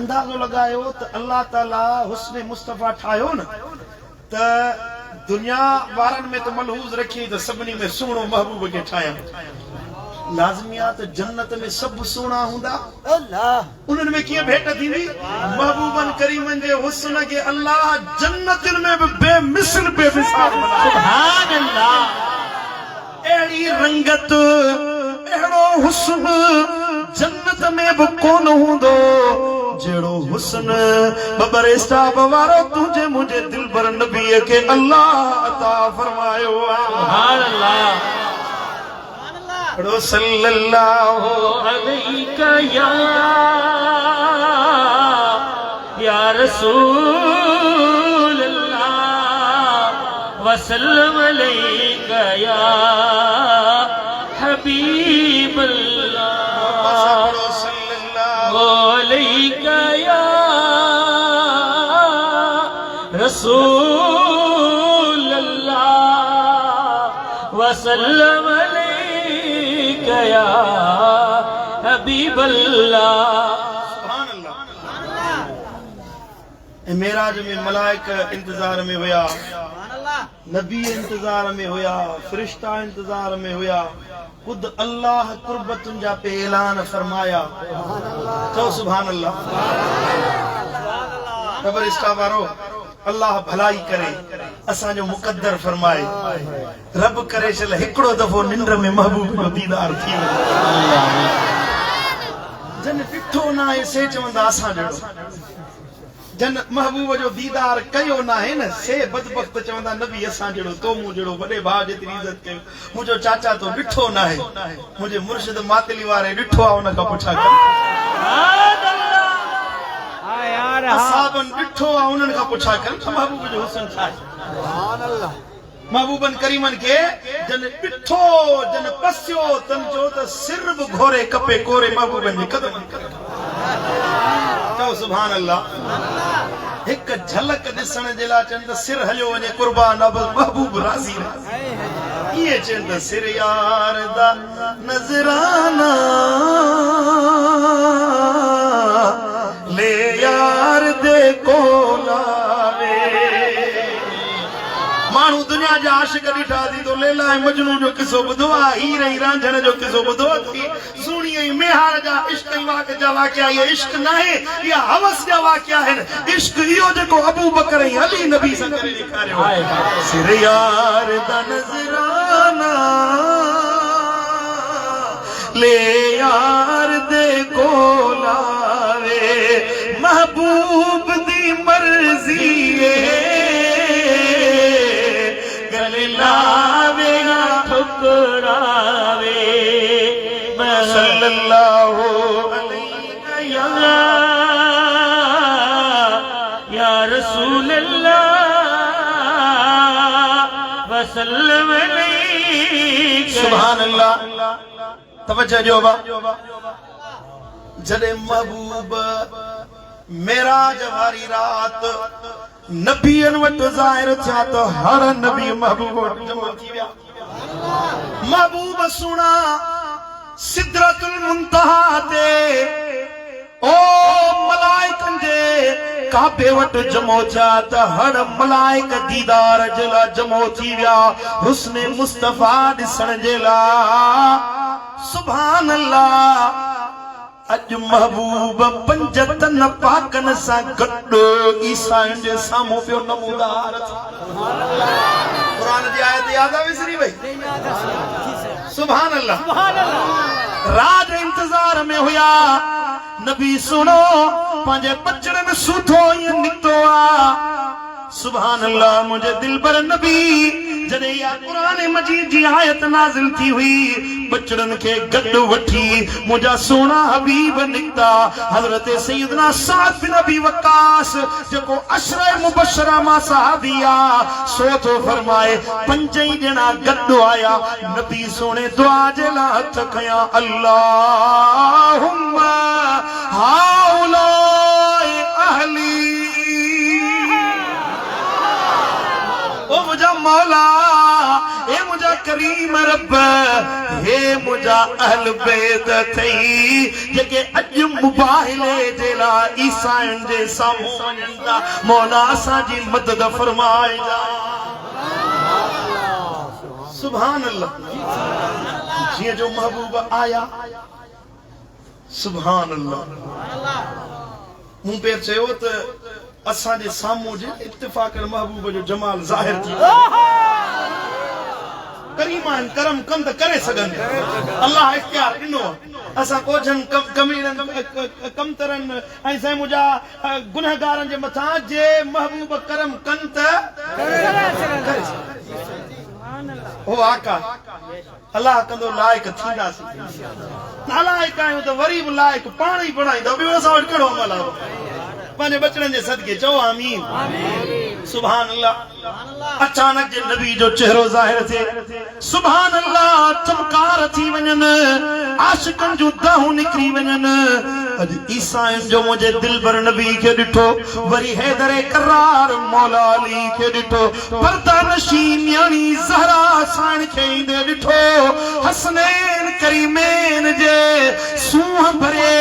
अंदाजो लगायो तो अल्लाह ताला हुस्न मुस्तफा ठायो न त दुनिया वारन में तो मलहूज रखी तो सबनी में सुणो महबूब के ठाया लाजमिया तो जन्नत में सब सुणा हुंदा अल्लाह उन्हन में किए भेट थींदी महबूबन करीमन जे हुस्न के अल्लाह जन्नत में भी बेमिसल बेमिसाल सुभान अल्लाह एड़ी रंगत एड़ो हुस्न जन्नत में भी कोन हुंदो जेड़ो हुस्न बबरिस्ता बवारो तुझे मुझे दिल भर नबी के अल्लाह अता फरमायो सुभान अल्लाह पढ़ो सल्लल्लाहु अलैहि या रसूल अल्लाह वसल्लम अलैका या हबीब अल्लाह अलैका या रसूल अल्लाह वसल्लम अलैका या हबीब अल्लाह सुभान अल्लाह मेराज में मलाइका इंतजार में हुआ नबी इंतजार में हुआ फरिश्ता इंतजार में हुआ खुद अल्लाह कुर्बतुन जा पे ऐलान फरमाया तो सुभान अल्लाह फरिश्ता वारो अल्लाह भलाई करे असा जो मुकद्दर फरमाए रब करे चल हिकड़ो दफो निंद्र में महबूब जो दीदार थी जन ॾिठो ना है से चवंदा असा जड़ो जन महबूब जो दीदार कयो ना है न से बदबख्त चवंदा नबी असा जड़ो तो मु जड़ो बड़े भाउ जेतरी इज्जत कयो मुजो चाचा तो ॾिठो ना है मुझे मुर्शिद मातली वारे ॾिठो आ उन का पुछा कर असाबन ॾिठो आ उन्हनि खां पुछा कर महबूब जो हुस्न छा आहे सुभान अल्लाह महबूबन करीमन के जन ॾिठो जन पसियो तन जो त सिर बि घोरे कपे कोरे महबूबन जे कदम तो सुभान अल्लाह एक झलक ॾिसण जे लाइ चंद सिर हलियो वञे कुर्बान अब महबूब राज़ी ये चंद सिर यार दा नजराना ले यार दे कोलावे मानू दुनिया जा आशिक ॾिठा थी तो लैला ऐं मजनू जो किसो ॿुधो आहे हीर ऐं रांझण जो किसो ॿुधो थी सुणी ऐं मेहार जा इश्क ऐं वाक़ जा वाक़िया ये इश्क न आहे इहा हवस जा वाक़िया आहिनि इश्क इहो जेको अबू बकर ऐं अली नबी सां करे ॾेखारियो सिर यार दा नज़राना ले यार दे कोलावे महबूब दी मर्जी लावे या ठुकरावे सल्लल्लाहु अलैहि या रसूल अल्लाह वसल्लम अलैहि सुभान अल्लाह तवज्जो जो बा जदे महबूब मेराज वारी रात नबीन वट ज़ाहिर थिया तो हर नबी महबूब जमा थी विया महबूब सुना सिदरतुल मुंतहा ते ओ मलाइकन जे काबे वट जमो थिया त हर मलाइक दीदार जला जमो थी विया हुस्न मुस्तफा ॾिसण जे लाइ सुभान अल्लाह अज महबूब पंजतन पाकन सा गड्डो ईसा जे सामो पियो नमूदार कुरान जी आयत याद आ विसरी वई सुभान अल्लाह राज इंतजार में हुआ नबी सुनो पंजे बचड़न सुधो ये निकतो आ सुभान अल्लाह मुझे दिल पर नबी जदे या कुरान मजीद जी आयत नाजिल थी हुई बचड़न के गड वठी मुझा सोना हबीब निकता हजरत सैयदना साद बिन अबी वक्कास जेको अशरे मुबशरा मा सहाबिया सो तो फरमाए पंजई जना गड आया नबी सोने दुआ जे ला हथ खया अल्लाहुम्मा हाउलाए अहली ओ मुझा मौला ए मुझा करीम रब हे मुझा अहल बैत थई जेके अज मुबाहिले जे ला ईसाइन जे सामू वञंदा मौला असां जी मदद फरमाए जा सुभान अल्लाह जी जो महबूब आया सुभान अल्लाह मूं पे चयो त असां जे सामू जे इत्तिफाक महबूब जो जमाल ज़ाहिर थी करीमान करम कम त करे सगन अल्लाह इख्तियार ॾिनो असां कोझन कमीरन कम तरन ऐं साईं मुंहिंजा गुनहगारनि जे मथां जे महबूब करम कन त करे ओ आका अल्लाह कंदो लाइक थींदासीं नालाइक आहियूं त वरी बि लाइक पाण ई बणाईंदो ॿियो असां वटि कहिड़ो अमल आहे पंहिंजे बचड़नि जे सदके चओ आमीन सुभान अल्लाह अचानक जे नबी जो चेहरो ज़ाहिर थे सुभान अल्लाह चमकार थी वञनि आशिकन जो दाहूं निकरी वञनि अज ईसाइन जो मुझे दिलबर नबी के ॾिठो वरी हैदर करार मौला अली के ॾिठो पर्दा नशीन यानी ज़हरा साईं खे ईंदे ॾिठो हसनैन करीमैन जे सूंह भरे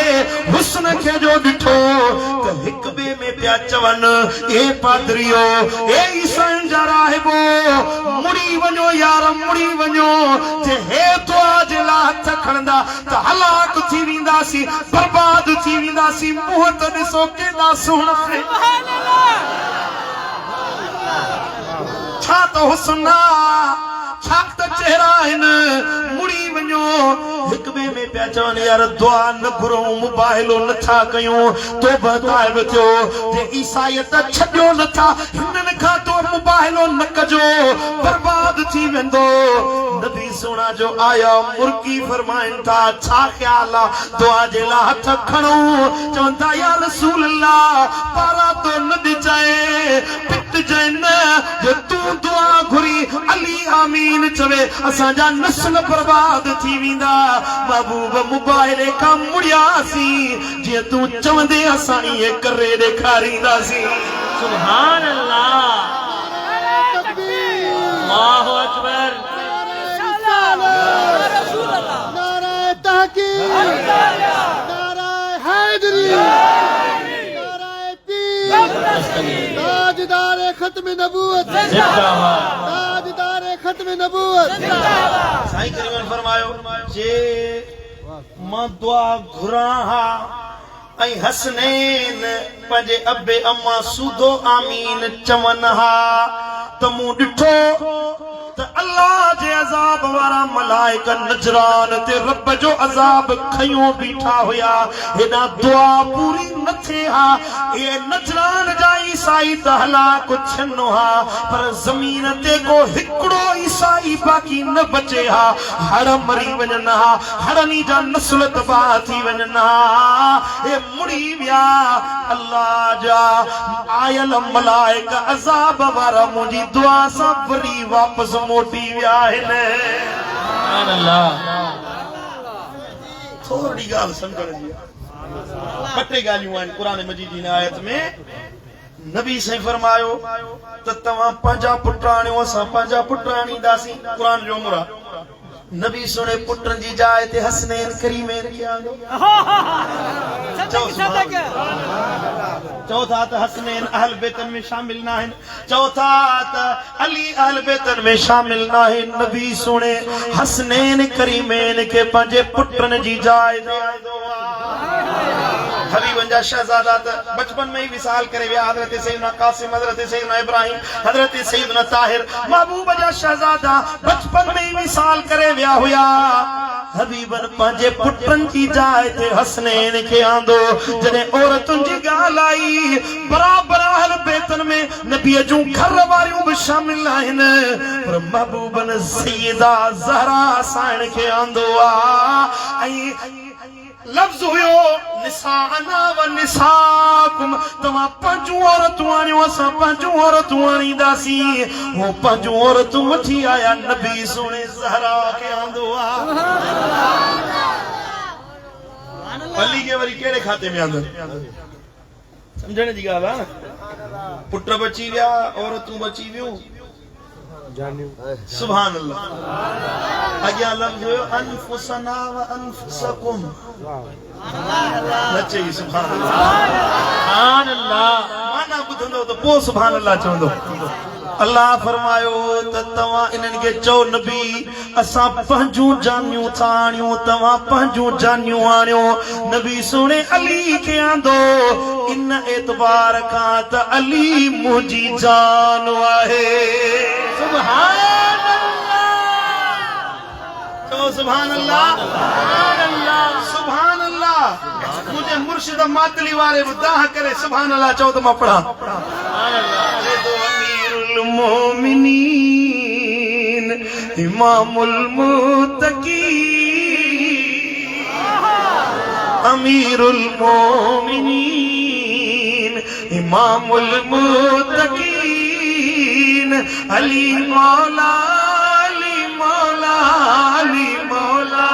हुस्न खे जो ॾिठो त हिक ॿिए में पिया चवनि ए पादरियो ए ईसाइन जा राहिबो मुड़ी वञो यार मुड़ी वञो जे हे दुआ जे ला हथ खणंदा त हलाक थी वेंदासीं बर्बाद थी वेंदासीं मुंहं त ॾिसो केॾा सुहिणा छा त हुस्न छा त चेहरा आहिनि मुड़ी वञो हिक ॿिए में पिया चवनि यार दुआ न घुरूं मुबाहिलो नथा कयूं तौबा ताइब थियो जे ईसाईयत छॾियो नथा हिननि खां तो मुबाहिलो न कजो बर्बाद थी वेंदो नबी सोना जो आया मुर्गी फरमाइनि था छा ख्याल आहे दुआ जे लाइ हथ खणो चवंदा या रसूल अल्लाह पारा तो न ॾिजाए पिट जाए न जो तूं दुआ घुरी अली आमीन चवे असांजा नस्ल बर्बाद थी वेंदा महबूब मुबाहिले खां मुड़ियासीं जीअं तूं चवंदे असां इहे करे ॾेखारींदासीं सुभान अल्लाह अल्लाहु अकबर नारे तहकीर नारे हैदरी नारे पीर ताजदार खत्म नबूवत जिंदाबाद ताजदार खत्म नबूवत जिंदाबाद साईं करीमन फरमायो जे मां दुआ घुरा हा ऐं हसनैन पंहिंजे अबे अम्मा सूदो आमीन चवनि हा त मूं ॾिठो त अल्लाह जे अज़ाब वारा मलाइका नजरान ते रब जो अज़ाब खयूं बीठा हुया हेॾा दुआ पूरी न थे हा ये नजरान जा ईसाई त हलाक थियनि हा पर ज़मीन ते को हिकिड़ो ईसाई बाक़ी न बचे हा हड़ मरी वञनि हा हड़नी जा नस्ल तबाह थी वञनि हा हे मुड़ी विया अल्लाह जा आयल मलाइका अज़ाब वारा मुंहिंजी दुआ सां वरी वापसि मोटी विया आहिनि सुभान अल्लाह थोड़ी ॻाल्हि सम्झण जी ॿ टे ॻाल्हियूं आहिनि क़ुरान मजीद जी आयत में नबी साईं फरमायो त तव्हां पंहिंजा पुट आणियो असां पंहिंजा पुट आणींदासीं क़ुरान जो मुरा नबी सुने पुटन जी जाए ते हसनैन करीमैन किया चौथा त हसनैन अहल बैतन में शामिल ना है चौथा त अली अहल बैतन में शामिल ना है नबी सुने हसनैन करीमैन के पंजे पुटन जी जाए हबीबन जा शहजादा त बचपन में ही विसाल करे विया हजरत सैयदना कासिम हजरत सैयदना इब्राहिम हजरत सैयदना ताहिर महबूब जा शहजादा बचपन में ही विसाल करे विया हुया हबीबन पंजे पुटन की जाए थे हसनैन के आंदो जने औरतुन जी गाल आई बराबर अहल बेतन में नबी जू घर वारियों भी शामिल आइन पर महबूबन सैयदा ज़हरा साइन के आंदो आई लफ्ज हुयो निसाना व निसाकुम तमा पंजू औरतूं आनियो असां पंजू औरतूं आनींदासी वो पंजू औरतूं वठी आया नबी सोने ज़हरा के आंदो अली के वरी केड़े खाते में आंदो समझने जी गाल है पुट बची विया औरतूं बची वियूं सुभान अल्लाह अग्या लफ्ज हुयो अनफुसना व अनफुसकुम नचे सुभान अल्लाह माना बुधंदो तो पो सुभान अल्लाह चवंदो अल्लाह फरमायो त तवा इनन के चो नबी असा पंजू जानियूं ताणियूं तवा पंजू जानियूं आणियो नबी सोने अली के आंदो इन एतबार का त अली मुजी जान वाहे सुभान अल्लाह सुभान अल्लाह मुझे मुर्शिद मातली वाले बुदाह करे सुभान अल्लाह चो तो मैं पढ़ा अमीरुल मोमिनीन इमामुल मुत्तकीन अमीरुल मोमिनीन इमामुल मुत्तकीन अली मौला अली मौला अली मौला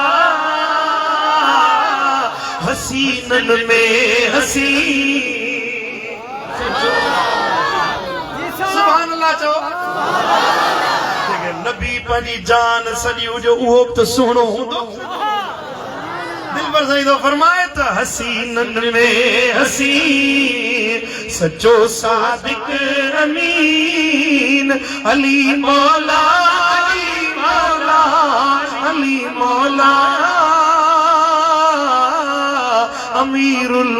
हसीनन में हसीन सुभान अल्लाह चो नबी पंहिंजी जान सॼी जो उहो तो सुहिणो हूंदो दिल पर सही तो फरमाए तो हसीनन में हसीन सच्चो सादिक अमीन अली मौला अली मौला अली मौला अमीरुल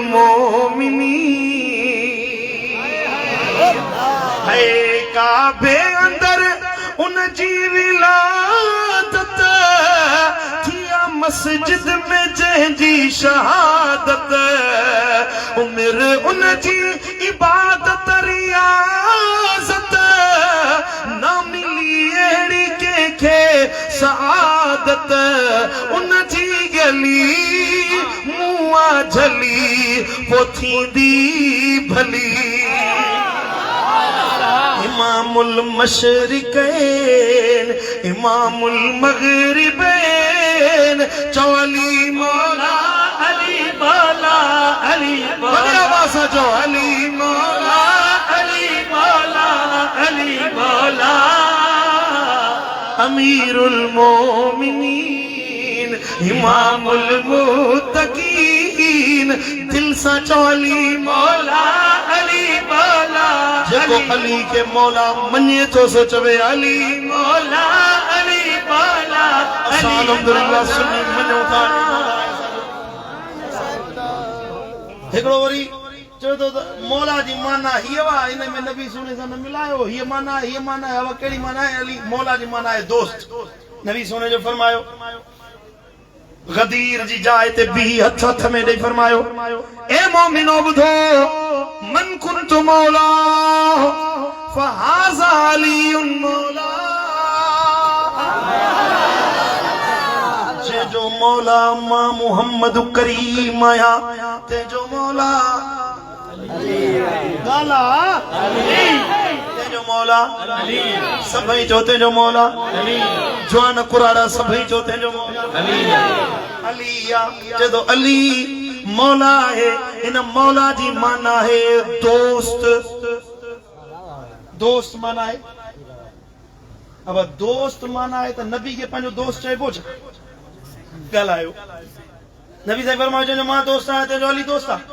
मोमिनीन है काबे अंदर उन जी विलादत थिया मस्जिद में जंहिंजी शहादत उम्र उन जी इबादत रियाज़त ना मिली अहिड़ी कंहिंखे सआदत उन जी गली मुआ झली पो थींदी भली इमामुल मशरिकैन इमामुल मगरिबैन चो अली मौला अली मौला अली मौला जो अली मौला अली मौला अली मौला अमीरुल मोमिनीन इमामुल मुत्तकीन दिल सा चो अली मौला अली मौला जेको अली के मौला मने तो सो चवे अली मौला अली मौला अल्हम्दुलिल्लाह सुन्नी मनो था हिकड़ो वरी चो तो मौला जी माना हिय वा इन में नबी सोने से न मिलायो हिय माना है अब केड़ी माना है अली मौला जी माना है दोस्त नबी सोने जो फरमायो गदीर जी जाए ते बी हथ हथ में दे फरमायो ए मोमिनो बुधो मन कुंतु मौला फहाज़ा अलीउन मौला जे जो मौला मां मुहम्मद करीम आया ते जो मौला गाला ते जो मौला सभई चोते जो मौला जवान कुराड़ा सभई चोते जो मौला अलिया जदो अली मौला है इन मौला जी माना है दोस्त माना है अब दोस्त माना है तो नबी के पंहिंजो दोस्त चइबो छा ॻाल्हायो नबी साहिब फरमायो जो मां दोस्त आहियां तुंहिंजो अली दोस्त आहे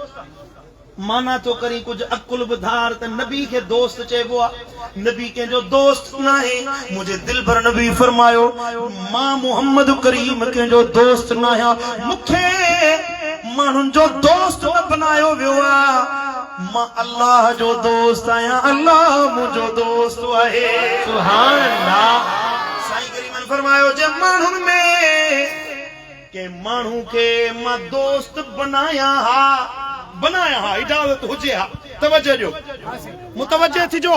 माना तो करी कुछ अकुल बुधार त नबी के दोस्त चइबो आहे नबी कंहिंजो दोस्त न आहे मुझे दिल भर नबी फरमायो मां मोहम्मद करीम कंहिंजो दोस्त न आहियां मूंखे माण्हुनि जो दोस्त न बनायो वियो आहे मां अल्लाह जो दोस्त आहियां अल्लाह मुंहिंजो दोस्त आहे सुभान अल्लाह साईं करीमन फरमायो जे माण्हुनि में के मानू के मां दोस्त बनाया हा इजाजत हुजे हा तवज्जो जो मुतवज्जे थी जो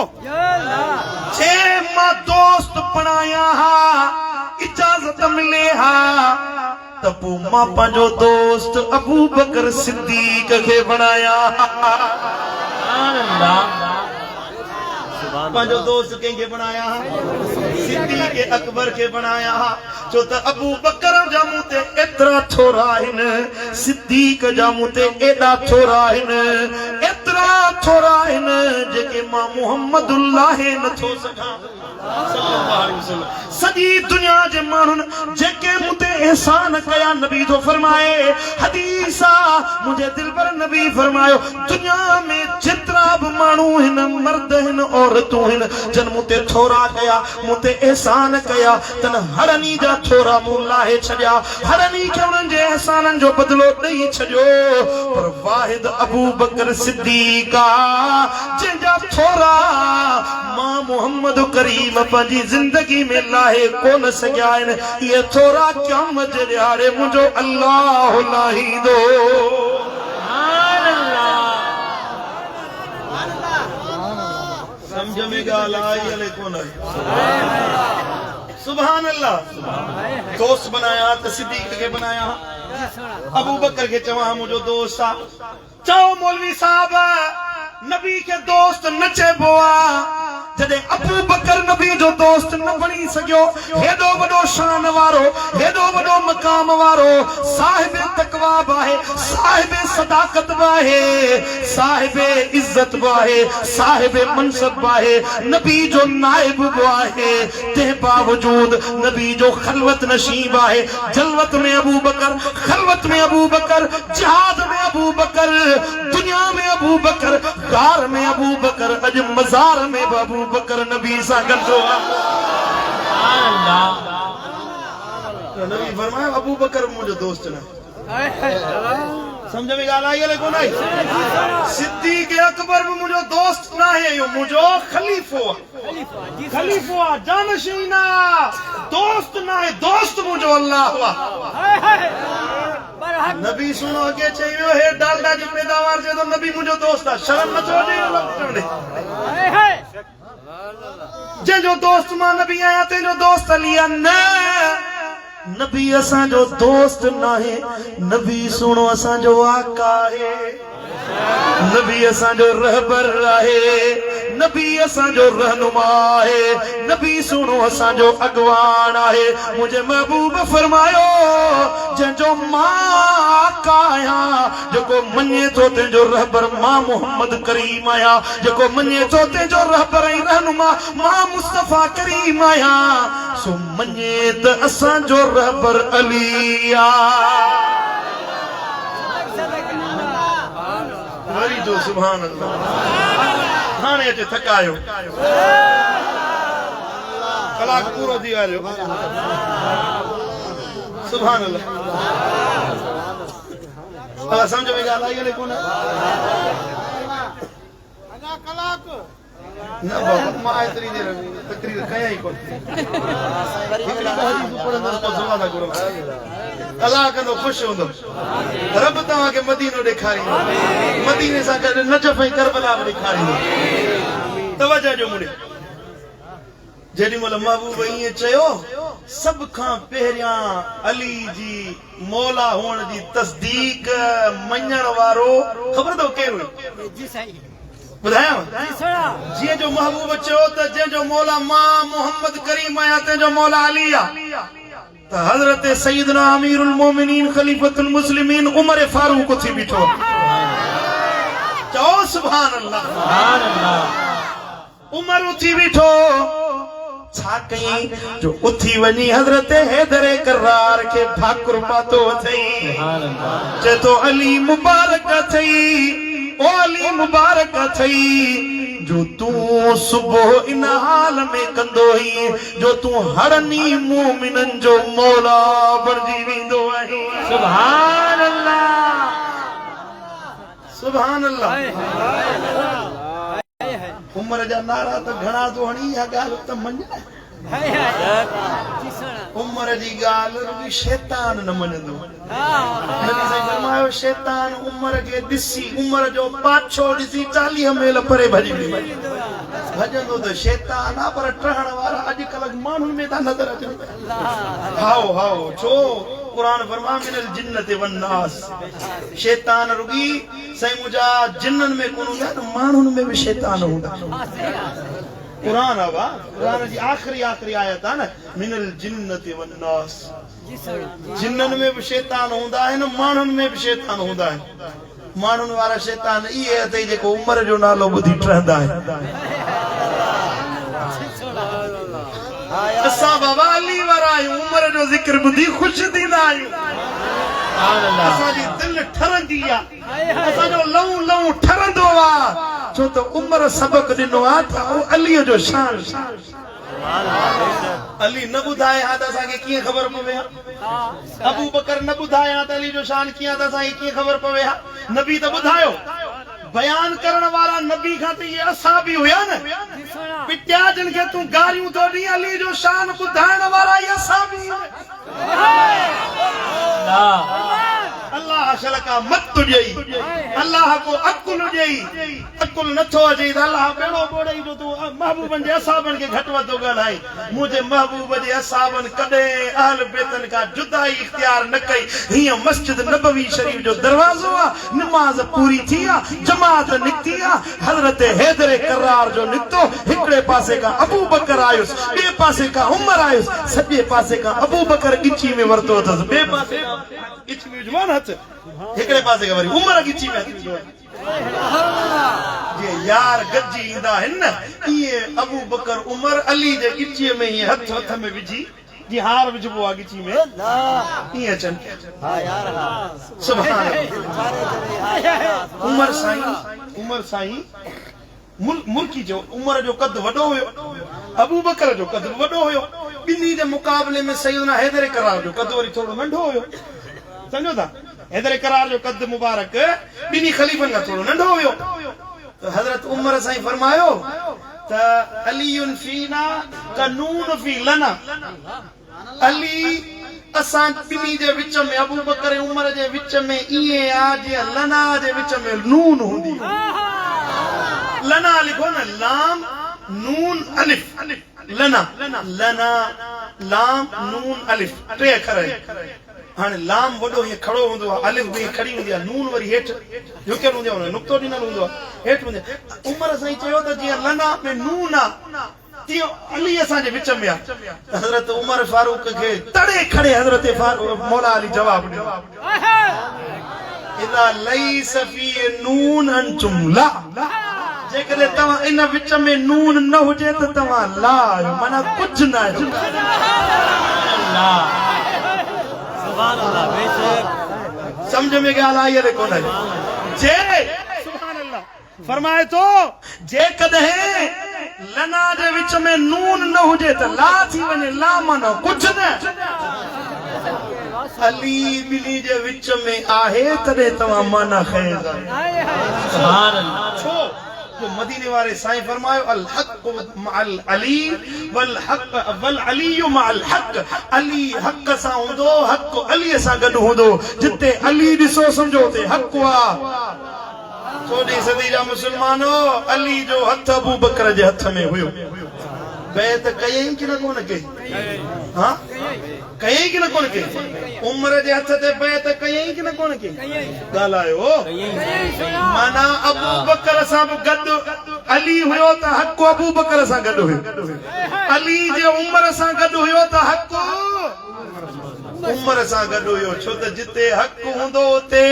छे मां दोस्त बनाया हा इजाजत मिले हा तपू मां पंहिंजो दोस्त अबू बकर सिद्दीक के बनाया पंहिंजो दोस्त कंहिंखे बनाया सिद्दीक अकबर के बनाया छो त अबू बकर जा मूं ते एतिरा थोरा आहिनि सिद्दीक जा मूं ते एॾा थोरा आहिनि एतिरा थोरा आहिनि जेके मां मुहम्मदुल्लाह नथो सघां सॼी दुनिया जे माण्हुनि जेके मूं ते एहसान कया नबी थो फरमाए हदीस मुंहिंजे दिलबर नबी फरमायो दुनिया में जेतिरा बि माण्हू हिन मर्द हिन औरतूं हिन जन मूं ते थोरा कया मूं ते एहसान कया तन हरनी जा थोरा मूं लाहे छॾिया हरनी खे उन्हनि जे एहसाननि जो बदिलो ॾेई छॾियो पर वाहिद अबू बकर सिद्दीक जंहिंजा थोरा मां मोहम्मद करीम पंहिंजी ज़िंदगी में लाहे कोन सघिया आहिनि इहे थोरा क़यामत जे ॾियारे मुंहिंजो अल्लाह लाहींदो समझ में ॻाल्हि आई हले कोन आई सुभान अल्लाह दोस्त बनाया त सिद्दीक के बनाया अबू बकर के चवा मुझो दोस्त आ चओ मौलवी साहब नबी के दोस्त न चइबो आ जॾहिं अबू बकर नबी जो दोस्त न बणी सघियो हेॾो वॾो शान वारो हेॾो वॾो मक़ाम वारो साहिब तकवा बि आहे साहिब सदाकत बि आहे साहिब इज़त बि आहे साहिब मनसब बि आहे नबी जो नाइब बि आहे तंहिं बावजूद नबी जो खलवत नशीब आहे जलवत में अबू बकर खलवत में अबू बकर जिहाद में अबू बकर दुनिया में अबू बकर गार में अबू बकर अॼु मज़ार में बि अबू बकर नबी सां गॾु नबी फरमायो अबू बकर मुंहिंजो दोस्त न समझ में ॻाल्हि आई हले कोन आई सिद्दीक अकबर भी मुझो दोस्त ना है यो मुझो खलीफो आ जानशीन दोस्त ना है दोस्त मुझो अल्लाह नबी सुनो के चाहिए हे डालडा जी पैदावार जे तो नबी मुझो दोस्त आ शर्म न छोड़े जे जो दोस्त मां नबी आया ते जो दोस्त लिया न नबी असा जो दोस्त ना है नबी सुनो असा जो आका है नबी असा जो रहबर है नबी असा जो रहनुमा है नबी सुनो असा जो अगवान है मुझे महबूब फरमायो जो मां काया जो मने तो ते जो रहबर मां मोहम्मद करीम आया जो मने तो ते जो रहबर रहनुमा मां मुस्तफा करीम आया सो मने त असा जो रहबर अलिया हरी जो सुभान अल्लाह थाने अचे थकायो कलाक पूरो थी वियो सुभान अल्लाह अल्लाह समझ में ॻाल्हि आई हले कोन अञा कलाक न बाबा मां एतिरी देर तकरीर कया ई कोन अल्लाह कंदो ख़ुशि हूंदो रब तव्हांखे मदीनो ॾेखारींदो मदीने सां गॾु नजफ़ ऐं करबला बि ॾेखारींदो तवज्जो जो मुड़े जेॾी महिल महबूब ईअं चयो सभ खां पहिरियां अली जी मौला हुअण जी तस्दीक मञण वारो ख़बर अथव केरु ॿुधायांव जीअं जो महबूब चयो त जंहिंजो मौला मां मोहम्मद करीम आहियां तंहिंजो मौला अली आहे त हज़रत सैयदना अमीरुल मोमिनीन खलीफतुल मुस्लिमीन उमर फारूक उथी बीठो चओ सुभान अल्लाह उमर उथी बीठो छा कई जो उथी वनी हज़रत हैदर करार के भाकुर पातो अथई चए तो अली मुबारक अथई ओ अली मुबारक अथई जो तू सुबह इन हाल में कंदो ही जो तू हरनी मोमिनन जो मौला बणजी वेंदो आहे सुभान अल्लाह सुभान अल्लाह उमर जा नारा तो घणा तो हणी या गाल त मन उमर जी गाल रुगी शैतान न मनंदो नबी साईं फरमायो शैतान उमर के दिसी उमर जो पाछो दिसी 40 मेल परे भजी भजंदो तो शैतान आ पर टहण वाला अजकल मानुन में ता नजर अचन हाओ हाओ छो कुरान फरमा मिनल जिन्नति वन नास शैतान रुगी साईं मुजा जिन्नन में कोन हुंदा मानुन में भी शैतान हुंदा कुरान आवा कुरान जी आखिरी आयत है ना मिनल जिन्नति वन नास जिन्नन में भी शैतान हुंदा है न मानुन में भी शैतान हुंदा है मानुन वाला शैतान ये है जेको उमर जो नालो बुधी रहंदा है असा बाबा अली वारा उमर जो जिक्र बुधी खुश थींदा आहियूं असा जी दिल ठरंदी आ असा जो लऊ लऊ ठरंदो आ छो तो उमर सबक दिनो आ त अली जो शान अली न बुधाए हा त असा के किए खबर पवे अबू बकर न बुधाए हा त अली जो शान किया त असा के किए खबर पवे हा नबी त बुधायो बयान करण वाला नबी का तो ये असा भी हुआ न पिट्या जन के तू गारियूं तो दी अली जो शान बुधाइण वाला ये असा भी अल्लाह शलका मत तुझई अल्लाह को अकुल जई अकुल नथो अजई अल्लाह बेड़ो बोड़ई जो तू महबूबन जे असाबन के घटवा तो गलाई मुझे महबूब जे असाबन कदे अहल बेतन का जुदाई इख्तियार न कई हिय मस्जिद नबवी शरीफ जो दरवाजो आ नमाज पूरी थी आ जमात निकती आ हजरत हैदर करार जो निकतो हिकड़े पासे का अबू बकर आयुस बे पासे का उमर आयुस सजे पासे का अबू बकर गिची में वरतो थस बे पासे का गिची में जुबान हथ हिकड़े पासे का वरी उमर गिची में जे यार गज्जी इंदा है न ये अबू बकर उमर अली जे गिची में ये हथ हथ में विजी जी हार विजबो आ गिची में ये चन हां यार सुभान अल्लाह उमर साईं मुल्की जो उमर जो कद वडो हुयो अबू बकर जो कद वडो हुयो बिनी जे मुकाबले में सैयदना हैदर करार जो कद वरी थोड़ो नंढो हुयो समझो था हैदर करार जो कद मुबारक बिनी खलीफन का थोड़ो नंढो हुयो तो हजरत उमर साईं फरमायो त अलीयुन फीना कानून फी लना अली असां बिनी जे विच में अबू बकर उमर जे विच में इए आ जे लना जे विच में नून हुंदी लना लिखो न लाम नून अलिफ लना लना लाम नून अलिफ टे अखर हाने लाम वडो ये खड़ो हुंदो अलिफ भी खड़ी हुंदी नून वरी हेठ झुकियल हुंदो नुक्तो ॾिनल हुंदो हेठ हुंदो उमर साईं चयो त जीअं लना में नून आ तीअं अली असां जे विच में आ हज़रत उमर फारूक खे तड़े खड़े हज़रत मौला अली जवाब ॾिनो इदा लैस फी नून अंतुम ला जेकॾहिं तव्हां इन विच में नून न हुजे त तव्हां ला माना कुझु न आहियो सुभान अल्लाह बेशक समझ में ॻाल्हि आई आहे कोन जे सुभान अल्लाह फरमाए तो जेकॾहिं लना जे विच में नून न हुजे त ला थी वञे ला माना कुझु न अली बिली जे विच में आहे तॾहिं तव्हां माना खैर सुभान अल्लाह छो तो मदीने वाले साईं फरमायो अल हक मअल अली वल हक वल अली मअल हक अली हक सा हुंदो हक अली सा गड हुंदो जिते अली दिसो समझो ते हक वा 14 सदी जा मुसलमानो अली जो हथ अबू बकर जे हथ में हुयो बैत कयई कि न कोन के हां कयई कि न कोन के उमर जे हथ ते बैत कयई कि न कोन के गालायो माना अबू बकर सा गड अली हुयो त हक अबू बकर सा गड हुयो अली जे उमर सा गड हुयो त हक उमर सा गड हुयो छो त जिते हक हुंदो उते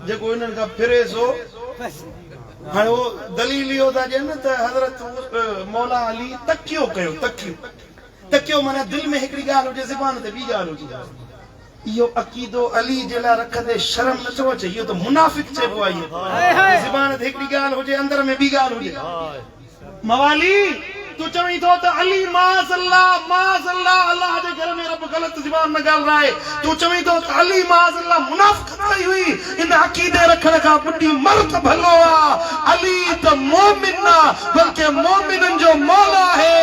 जेको इन्हनि खां फिरे सो हाणे वो दलील इहो था ॾियनि त हज़रत मौला अली तकियो कयो तकियो माना दिल में हिकिड़ी ॻाल्हि हुजे ज़बान ते ॿी ॻाल्हि हुजे इहो अक़ीदो अली जे लाइ रखंदे शर्म नथो अचे इहो त मुनाफ़िक चइबो आहे इहो ज़बान ते हिकिड़ी ॻाल्हि हुजे अंदर में ॿी ॻाल्हि हुजे मवाली तू चवई थो त अली माज़ल्लाह अल्लाह जे घर में रब गलत ज़बान में ॻाल्हि रहा है तू चवी तो अली माज़अल्लाह मुनाफ़िक़त कई हुई इन अक़ीदे रखण का बुढ़ी मर्द भलो आ अली तो मोमिन ना बल्कि मोमिनन जो मौला है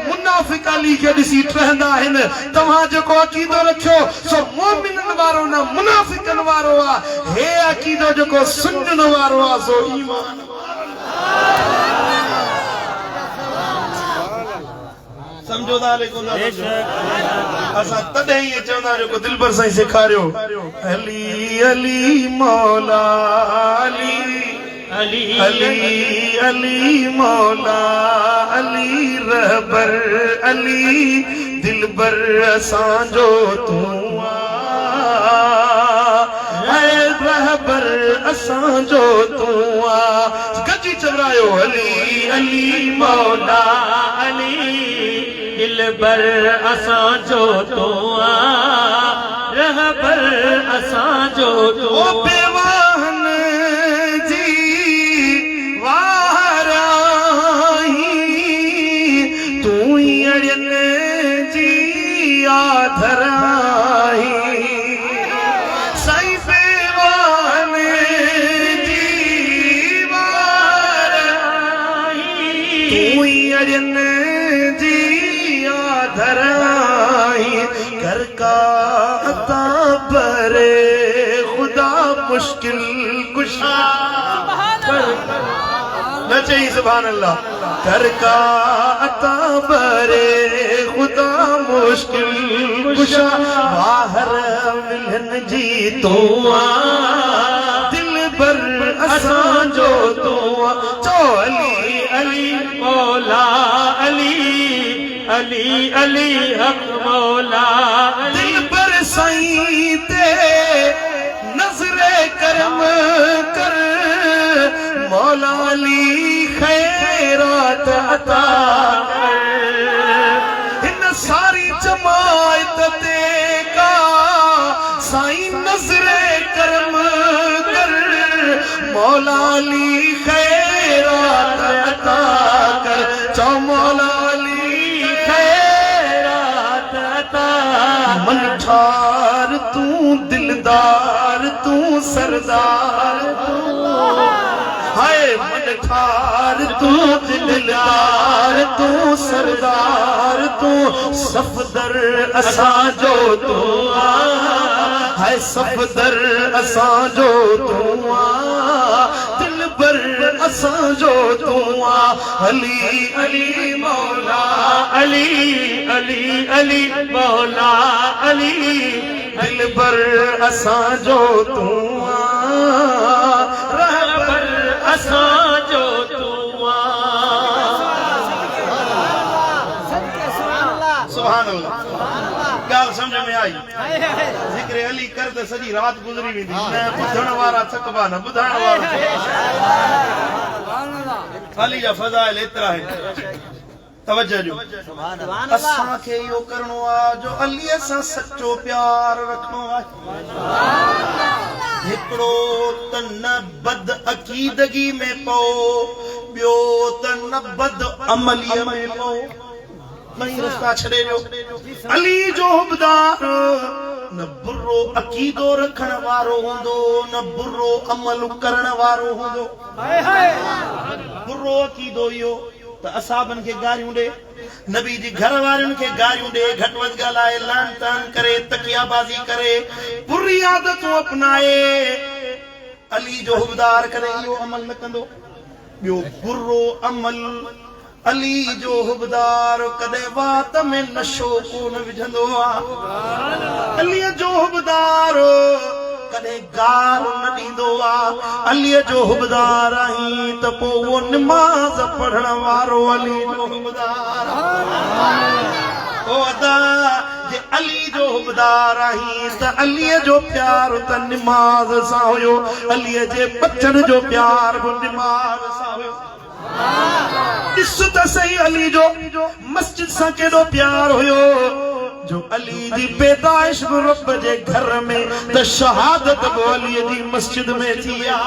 मुनाफ़िक़ अली के दिसी रहंदा आहिनि तव्हां जेको अक़ीदो रखियो सो मोमिनन वारो ना मुनाफ़िक़न वारो आ हे अक़ीदो जेको सुन्नन वारो आ सो ईमान समझो था लेकिन असा तदे ही चवंदा जो दिल पर साईं सेखारियो अली अली मौला अली अली अली अली मौला अली रहबर अली दिलबर असांजो तू रहबर असांजो तू गजी चवरायो अली अली मौला अली दिलबर असांजो तू रहबर असांजो तू ओ बेवाहन जी वाराही तू ही अड़ियन जी आधराही कर का अता बरे खुदा मुश्किल कुशा न चाहिए सुभान अल्लाह कर का अता बरे खुदा मुश्किल कुशा बाहर मिलन जी तो दिल बर असां जो तो अली अली मौला अली अली अली हक मौला दिल पर साईं ते नजरे करम कर मौला अली खैरात अता कर इन सारी जमात ते का साईं नजरे करम कर मौला अली खैरात अता कर चौ मौला मन ठार तू दिलदार तू सरदार हाय मन ठार तू दिलदार तू सरदार तू सफदर असांजो तू हाय सफदर असांजो तू दिलबर असांजो तू अली अली मौला अली अली अली मौला अली दिलबर असांजो तू रहबर असांजो तू सुभान अल्लाह गाल समझ में आई जिक्र अली कर त सजी रात गुजरी वेंदी न बुधण वारा थकबा न बुधाण वारा अली जा फज़ाइल एतरा है तवज्जो जो असां खे यो करणो आ जो अली सां सच्चो प्यार रखणो आ हिकड़ो त न बद अकीदगी में पो बियो त न बद अमली में पो नहीं रास्ता छड़े जो अली जो हुबदार न बुरो अकीदो रखण वारो हुंदो न बुरो अमल करण वारो हुंदो हाय हाय बुरो अकीदो यो त असाबन के गारियूं दे नबी जी घर वारन के गारियूं दे घटवत गालाए लान तान करे तकियाबाजी करे बुरी आदतों अपनाए अली जो हुबदार करे यो अमल न कंदो बियो बुरो अमल अली जो हुबदार कदे वात में नशो कोन विझंदो आ अली जो हुबदार कदे गार न दींदो आ अली जो हुबदार आही त पो वो नमाज पढ़ण वारो अली जो हुबदार ओ अदा जे अली जो हुबदार आही त अली जो प्यार त नमाज सां हुयो अली जे बचन जो प्यार बि नमाज सां हुयो इस त सही अली जो मस्जिद सां केॾो प्यार हुयो जो अली जी पैदाइश बि रब जे घर में त शहादत बि अली जी मस्जिद में थी आ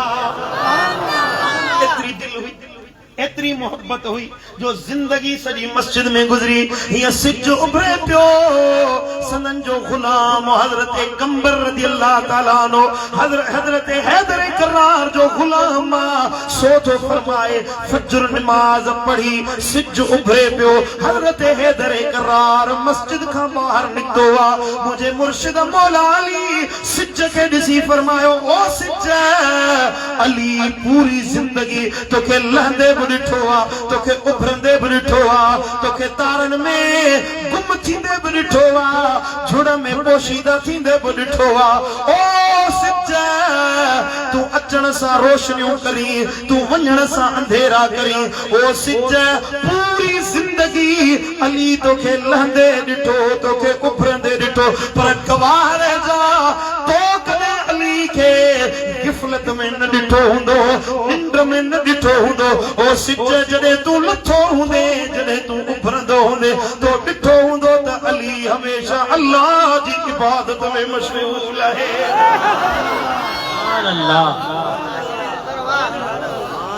एतरी दिल हुई एतरी मोहब्बत हुई जो जिंदगी सजी मस्जिद में गुजरी। ये सिज उभरे पियो सनन जो गुलाम हजरत कंबर रज़ी अल्लाह ताला अन्हु हजरत हैदर करार जो गुलाम सो तो फरमाए फजर नमाज पढ़ी सिज उभरे पियो हजरत हैदर करार मस्जिद का बाहर निकतो मुझे मुर्शिद मौला अली सिज के दिसी फरमायो ओ सिज अली पूरी जिंदगी तो के लहंदे बिठो तोखे उभरंदे बिठो तोखे तारन में गुम थींदे बिठो झुड़ में पोशीदा थींदे बिठो ओ सिज तू अचण सा रोशनियों करी तू वञण सा अंधेरा करी ओ सिज पूरी जिंदगी अली तोखे लहंदे डिठो तोखे उभरंदे डिठो पर गवाह रह जा तो कदे अली के गिफलत में न डिठो हुंदो निंड में न डिठो हुंदो ओ सिज जडे तू लथो हुंदे जडे तू उभरंदो हुंदे तो डिठो हुंदो त अली हमेशा अल्लाह जी इबादत में मशगूल है। सुभान अल्लाह।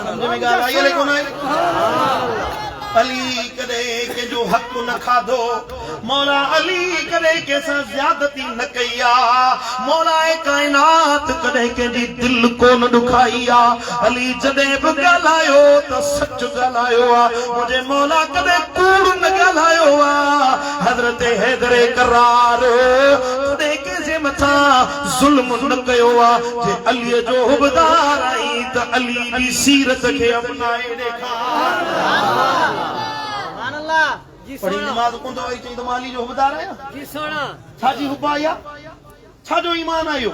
समझ में ॻाल्हि आई लेकिन अली कदे के जो हक न खाधो मौला अली कदे के सा ज्यादती न कईया मौला कायनात कदे के जी दिल को न दुखाईया अली जदे भी ॻाल्हायो त सच ॻाल्हायो मुझे मौला कदे कूड़ न ॻाल्हायो हजरत हैदर करार कदे के जे मथा जुल्म न कयो जे अली जो हुबदार आई त अली जी सीरत के अपनाए देखा। पढ़ी नमाज कोन तो आई चई तो माली जो हुबदार आया जी सोना छाजी हुबा आया छाजो ईमान आयो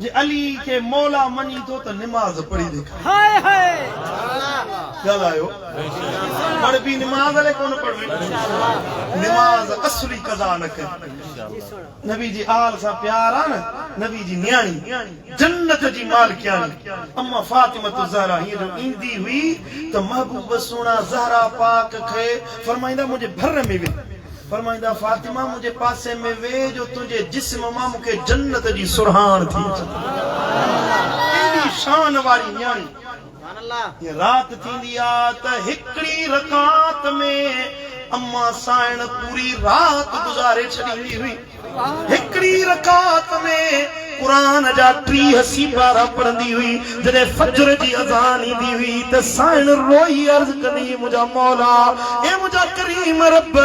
जे अली के मौला मनी तो नमाज पढ़ी देखा। हाय हाय ॻाल्हायो पढ़ भी नमाज ले कोन पढ़वे नमाज असली कज़ा न कर नबी जी आल सा प्यार आ न नबी जी न्याणी जन्नत जी मालिकानी अम्मा फातिमा तो ज़हरा ये जो ईंदी हुई तो महबूब सोना ज़हरा पाक खे फरमाइंदा मुझे भर में वे फरमाइंदा फातिमा मुझे पासे में वे जो तुझे जिस्म मां मुखे जन्नत जी सुरहान थी एडी शान वाली न्याणी ये रात थींदी आ त हिकड़ी रकात में अम्मा साइण पूरी रात गुजारे छड़ी हुई हिकड़ी रकात में कुरान जा 380 पारा पढ़ंदी हुई जॾहिं फजर जी अज़ान ईंदी हुई त साइण रोई अर्ज़ कंदी मुंहिंजा मौला ए मुंहिंजा करीम रब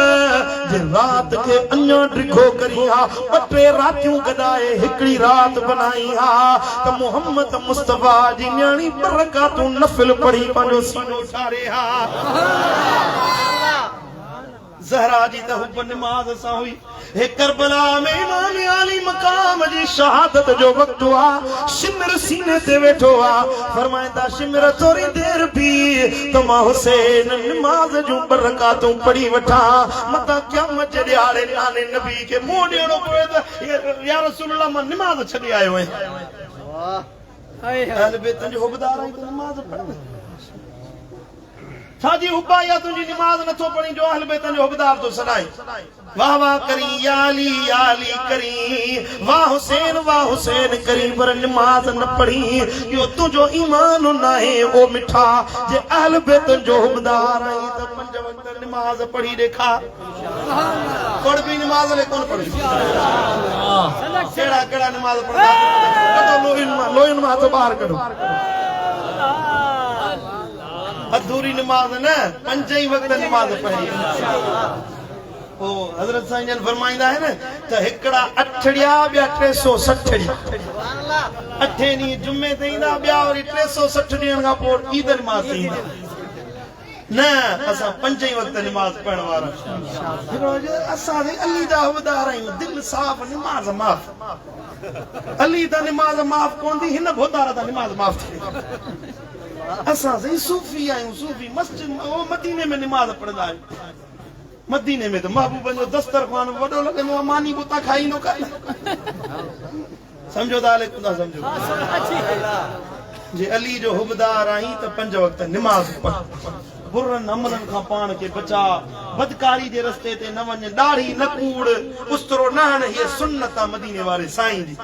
जे रात खे अञा डिघो करी हा ॿ टे रातियूं गॾाए हिकड़ी रात बनाई हा त मोहम्मद मुस्तफा जी न्याणी बरकातूं नफ़िल पढ़ी पंहिंजो सीनो ठारे हा। ज़हरा जी त हुब नमाज सां हुई हे करबला में इमाम आली मकाम जी शहादत जो वक्त हुआ शिमर सीने ते वेठो आ फरमाइंदा शिमर थोड़ी देर भी तो मां हुसैन नमाज जो बरकातूं पढ़ी वठा मता क़यामत जे ॾियारे नाने नबी के मुंह ॾियणो पवे त या रसूल अल्लाह मां नमाज छॾे आयो आहियां वाह अहल बैत जो हुबदार आई त नमाज पढ़ छाजी हुबा या तुंहिंजी नमाज नथो पढ़ी जो अहल बैत जो हुबदार तो सदाई वाह वाह करी याली करी वाह हुसैन करी पर नमाज न पढ़ी यो तुझो ईमान नाहे ओ मिठा जे अहल बैत जो हुबदार आई त 5 वक्त नमाज पढ़ी देखा पढ़ भी नमाज ले कौन पढ़ी केड़ा केड़ा नमाज पढ़दा कढो लोइन मां तो बाहर कढो अधूरी नमाज न 5 ही वक्त नमाज पढ़ी ओ हजरत साईं जन फरमाइंदा है न त हिकड़ा अठड़िया ॿिया 360 सुभान अल्लाह अठे नी जुमे ते ईंदा ॿिया वरी 360 ॾींहंनि खां पोइ ईद नमाज ते ईंदा न असां 5 ही वक्त नमाज पढ़ण वारा हिकिड़ो असां अली जा हुबदार आहियूं दिल साफ़ नमाज माफ़ अली दा नमाज माफ़ कोन थी हिन भोदार दा नमाज माफ़ थी असां सही सूफी आहियूं सूफी मस्जिद ओ मदीने में नमाज पढ़ंदा आहियूं मदीने में तो महबूब जो दस्तरखान वडो लगंदो आहे मानी बुता खाईंदो कान समझो दाले कुदा समझो जे अली जो हुबदार आई त 5 वक्त नमाज पढ़ बुरन अमलन खां पान के बचा बदकारी जे रस्ते ते न वञ दाढ़ी न कूड़ उस्तरो न हण ये सुन्नत मदीने वाले साईं जी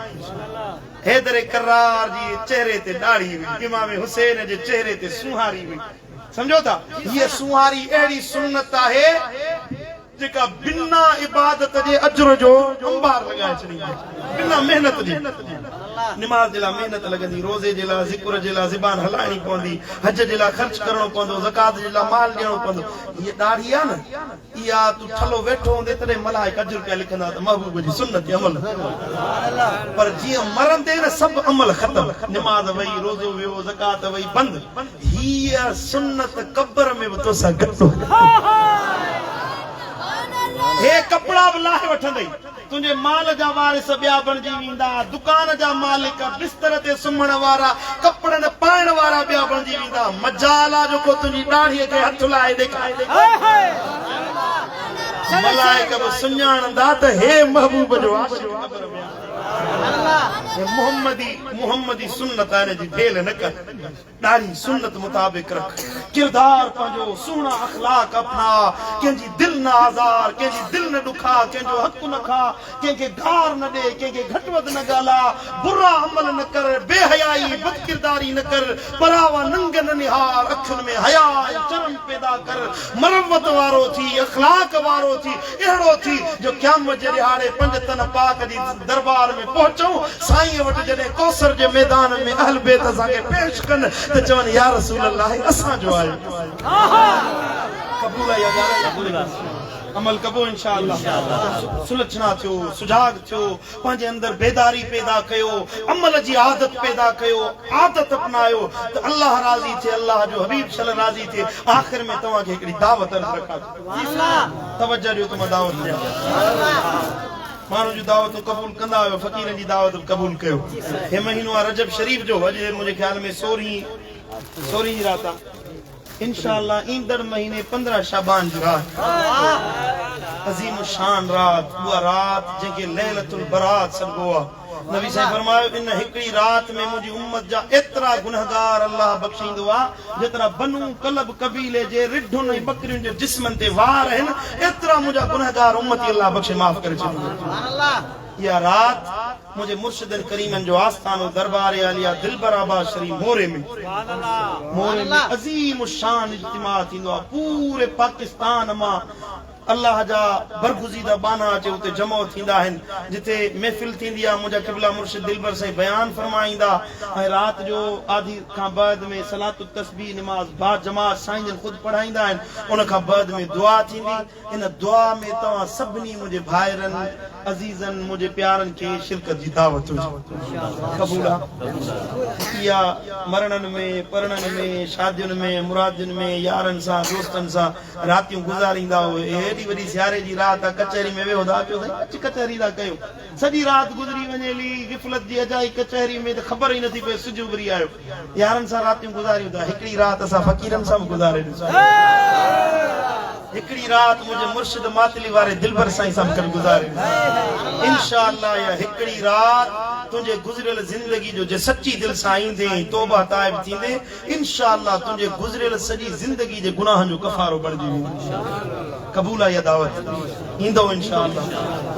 हैदर करार जी चेहरे ते दाढ़ी हुई इमाम हुसैन जे चेहरे ते सुहारी हुई समझो था ये सुहारी अड़ी सुन्नत है जेका बिना इबादत जे अजर जो अंबार लगाए छड़ी बिना मेहनत जी नमाज जे ला मेहनत लगंदी रोजे जे ला जिक्र जे ला ज़बान हलाइणी पवंदी हज जे ला खर्च करणो पवंदो ज़कात जे ला माल ॾियणो पवंदो ये दाढ़ी आ न इया तू ठलो वेठो हूंदे तॾहिं मलाइक अजर पिया लिखंदा त महबूब जी सुन्नत अमल पर जीअं मरंदे न सभु अमल ख़तम नमाज वई रोज़ो वियो ज़कात वई बंद हीअ सुन्नत क़ब्र में बि तोसां गॾु हे कपड़ा बि लाहे वठंदई तुंहिंजे माल जा वारिस ॿिया बणिजी वेंदा दुकान जा मालिक बिस्तर ते सुम्हण वारा कपड़नि पाइण वारा ॿिया बणिजी वेंदा मजाल आहे जेको तुंहिंजी ॾाढ़ीअ खे हथ लाए ॾेखारे मलाइक बि सुञाणंदा त हे महबूब जो आशिक़ मुहम्मदी सुन्नत आहे जी फेल न कर ॾाढी सुन्नत मुताबिक रख किरदार पंहिंजो सुहिणा अखलाक अपना कंहिंजी दिलि न आज़ार कंहिंजी दिलि न ॾुखा कंहिंजो हक़ न खा कंहिंखे गार न ॾे कंहिंखे घटि वधि न ॻाल्हा बुरा अमल न कर बेहयाई बदकिरदारी न कर परावा नंग न निहार अखियुनि में हया चरम पैदा कर मरवत वारो थी अखलाक वारो थी अहिड़ो थी जो क़यामत जे ॾिहाड़े पंज तन पाक जी दरबार में पहुचूं साईं वटि जॾहिं कौसर जे मैदान में अहल बैत असांखे पेश कनि त चवनि या रसूल अल्लाह असांजो आहे क़बूल आहे या अमल कबो इंशाअल्लाह सुलझना थियो सुजाग थियो पंहिंजे अंदर बेदारी पैदा कयो अमल जी आदत पैदा कयो आदत अपनायो त अल्लाह राज़ी थिए अल्लाह जो हबीब सल्लल्लाहु राज़ी थिए आखिर में तव्हांखे हिकिड़ी दावत रखा तवज्जो ॾियो त मां दावत ॾियां माण्हू जी दावत क़बूल कंदा आहियो फ़क़ीरनि जी दावत क़बूल कयो हे महीनो आहे रजब शरीफ़ जो अॼु मुंहिंजे ख्याल में 16 जी रात आहे इंशाअल्लाह ईंदड़ महीने 15 शाबान जी रात अज़ीम शान रात उहा रात जंहिंखे लैलतुल बरात सॾिबो आहे नबी साईं फरमायो इन हिकिड़ी रात में मुंहिंजी उम्मत जा एतिरा गुनहगार अल्लाह बख़्शींदो आहे जेतिरा बनू कलब कबीले जे रिढुनि ऐं बकरियुनि जे जिस्मनि ते वार आहिनि एतिरा मुंहिंजा गुनहगार उम्मती अल्लाह बख़्शे माफ़ करे छॾींदो इहा रात मुंहिंजे मुर्शिदनि करीमनि जो आस्थानो दरबार आलिया दिलबराबाद शरीफ मोरे में अज़ीम शान इज्तिमा थींदो आहे पूरे पाकिस्तान मां अल्लाह जा बरगुज़ीदा बाना अचे उते जमो थींदा आहिनि जिथे महफ़िल थींदी आहे मुंहिंजा क़िबला मुर्शिद दिलबर साईं बयान फरमाईंदा ऐं राति जो आधी खां बाद में सलातुत तस्बीह नमाज़ बा जमात साईं जन ख़ुदि पढ़ाईंदा आहिनि उन खां बाद में दुआ थींदी इन दुआ में तव्हां सभिनी मुंहिंजे भाइरनि अज़ीज़नि मुंहिंजे प्यारनि खे शिरकत जी दावत हुजे क़बूल आहे इहा मरणनि में परणनि में शादियुनि में मुरादियुनि में यारनि सां दोस्तनि सां रातियूं गुज़ारींदा हुए एॾी वॾी सियारे जी राति कचहरी में वियो था चयो अच कचहरी था कयो सॼी राति गुज़री वञे हली गिफ़लत जी अजाई कचहरी में त ख़बर ई नथी पए सिज उभरी आयो यारनि सां रातियूं गुज़ारियूं था हिकिड़ी राति असां फ़क़ीरनि सां बि गुज़ारे ॾिसूं हिकिड़ी राति मुंहिंजे मुर्शिद मातली वारे दिलबर साईं सां गॾु गुज़ारे इंशाअल्लाह या हिकिड़ी राति तुंहिंजे गुज़रियल ज़िंदगी जो जे सची दिलि सां ईंदे तौबा ताइब थींदे इंशाअल्लाह तुंहिंजे गुज़रियल सॼी ज़िंदगी जे गुनाहनि जो कफ़ारो बणिजी वेंदो क़बूल आहे इहा दावत ईंदो इंशाअल्लाह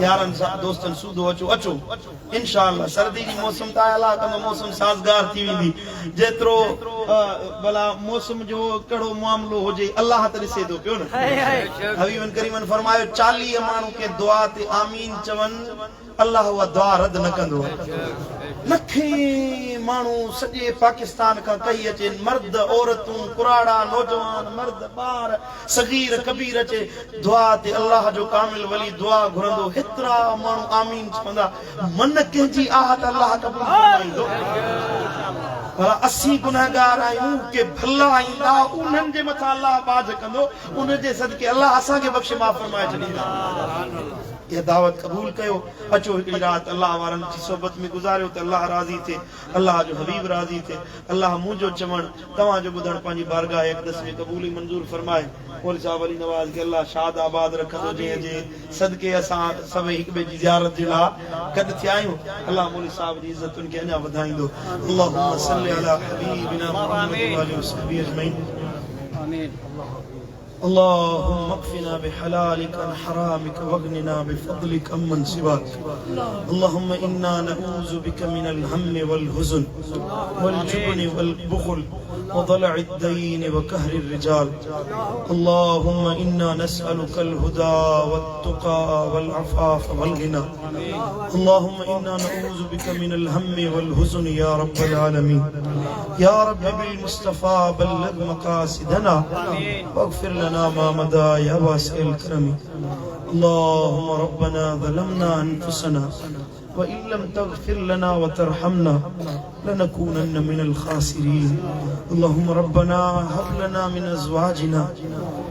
यारनि सां दोस्तनि सूदो अचो इंशाअल्लाह सर्दी जी मौसम त आयल आहे कंदो मौसम साज़गार थी वेंदी जेतिरो भला मौसम जो कहिड़ो मामिलो हुजे अल्लाह त ॾिसे थो पियो न हबीबन करीमन फरमायो 40 माण्हू के दुआ ते आमीन चवनि अल्लाह उहा दुआ रद न कंदो लखे माण्हू सॼे पाकिस्तान खां कही अचे मर्द औरतूं कुराड़ा नौजवान मर्द ॿार सगीर कबीर अचे दुआ ते अल्लाह जो कामिल वली दुआ घुरंदो हेतिरा माण्हू आमीन चवंदा मन कंहिंजी आहत अल्लाह क़बूल फरमाईंदो भला असीं गुनहगार आहियूं के भला ईंदा उन्हनि जे मथां अल्लाह बाज कंदो उन जे सदके अल्लाह असांखे बख़्शे माफ़ फरमाए छॾींदा ये दावत कबूल कयो अचो हिकिड़ी राति अल्लाह वारनि जी सोबत में गुज़ारियो त अल्लाह राज़ी थिए अल्लाह जो हबीब राज़ी थिए अल्लाह मुंहिंजो चवण तव्हांजो ॿुधण पंहिंजी बारगाह अक़दस में क़बूली मंज़ूर फरमाए मौलवी साहब अली नवाज़ खे अल्लाह शाद आबाद रखंदो जंहिं जे सदके असां सभई हिक ॿिए जी ज़ियारत जे लाइ गॾु थिया आहियूं अल्लाह मौलवी साहब जी इज़तुनि खे अञा वधाईंदो अल्लाहुम्मा सल्ली अला हबीबिना मुहम्मद व आलिहि वसहबिहि अजमईन आमीन اللهم اكفنا بحلالك عن حرامك واغننا بفضلك عمن سواك اللهم إنا نعوذ بك من الهم والحزن والجبن والبخل وضلع الدين وكهر الرجال اللهم إنا نسألك الهدى والتقى والعفاف والغنى اللهم إنا نعوذ بك من الهم والحزن يا رب العالمين يا رب بالمصطفى بلغ مقاصدنا واغفر لنا ما مضى يا واسع الكرم اللهم ربنا ظلمنا أنفسنا وإن لم تغفر لنا وترحمنا لنكونن من الخاسرين اللهم ربنا هب لنا من أزواجنا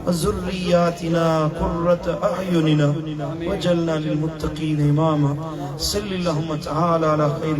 وذرياتنا قرة أعيننا واجعلنا للمتقين إماما صل اللهم تعالى على خير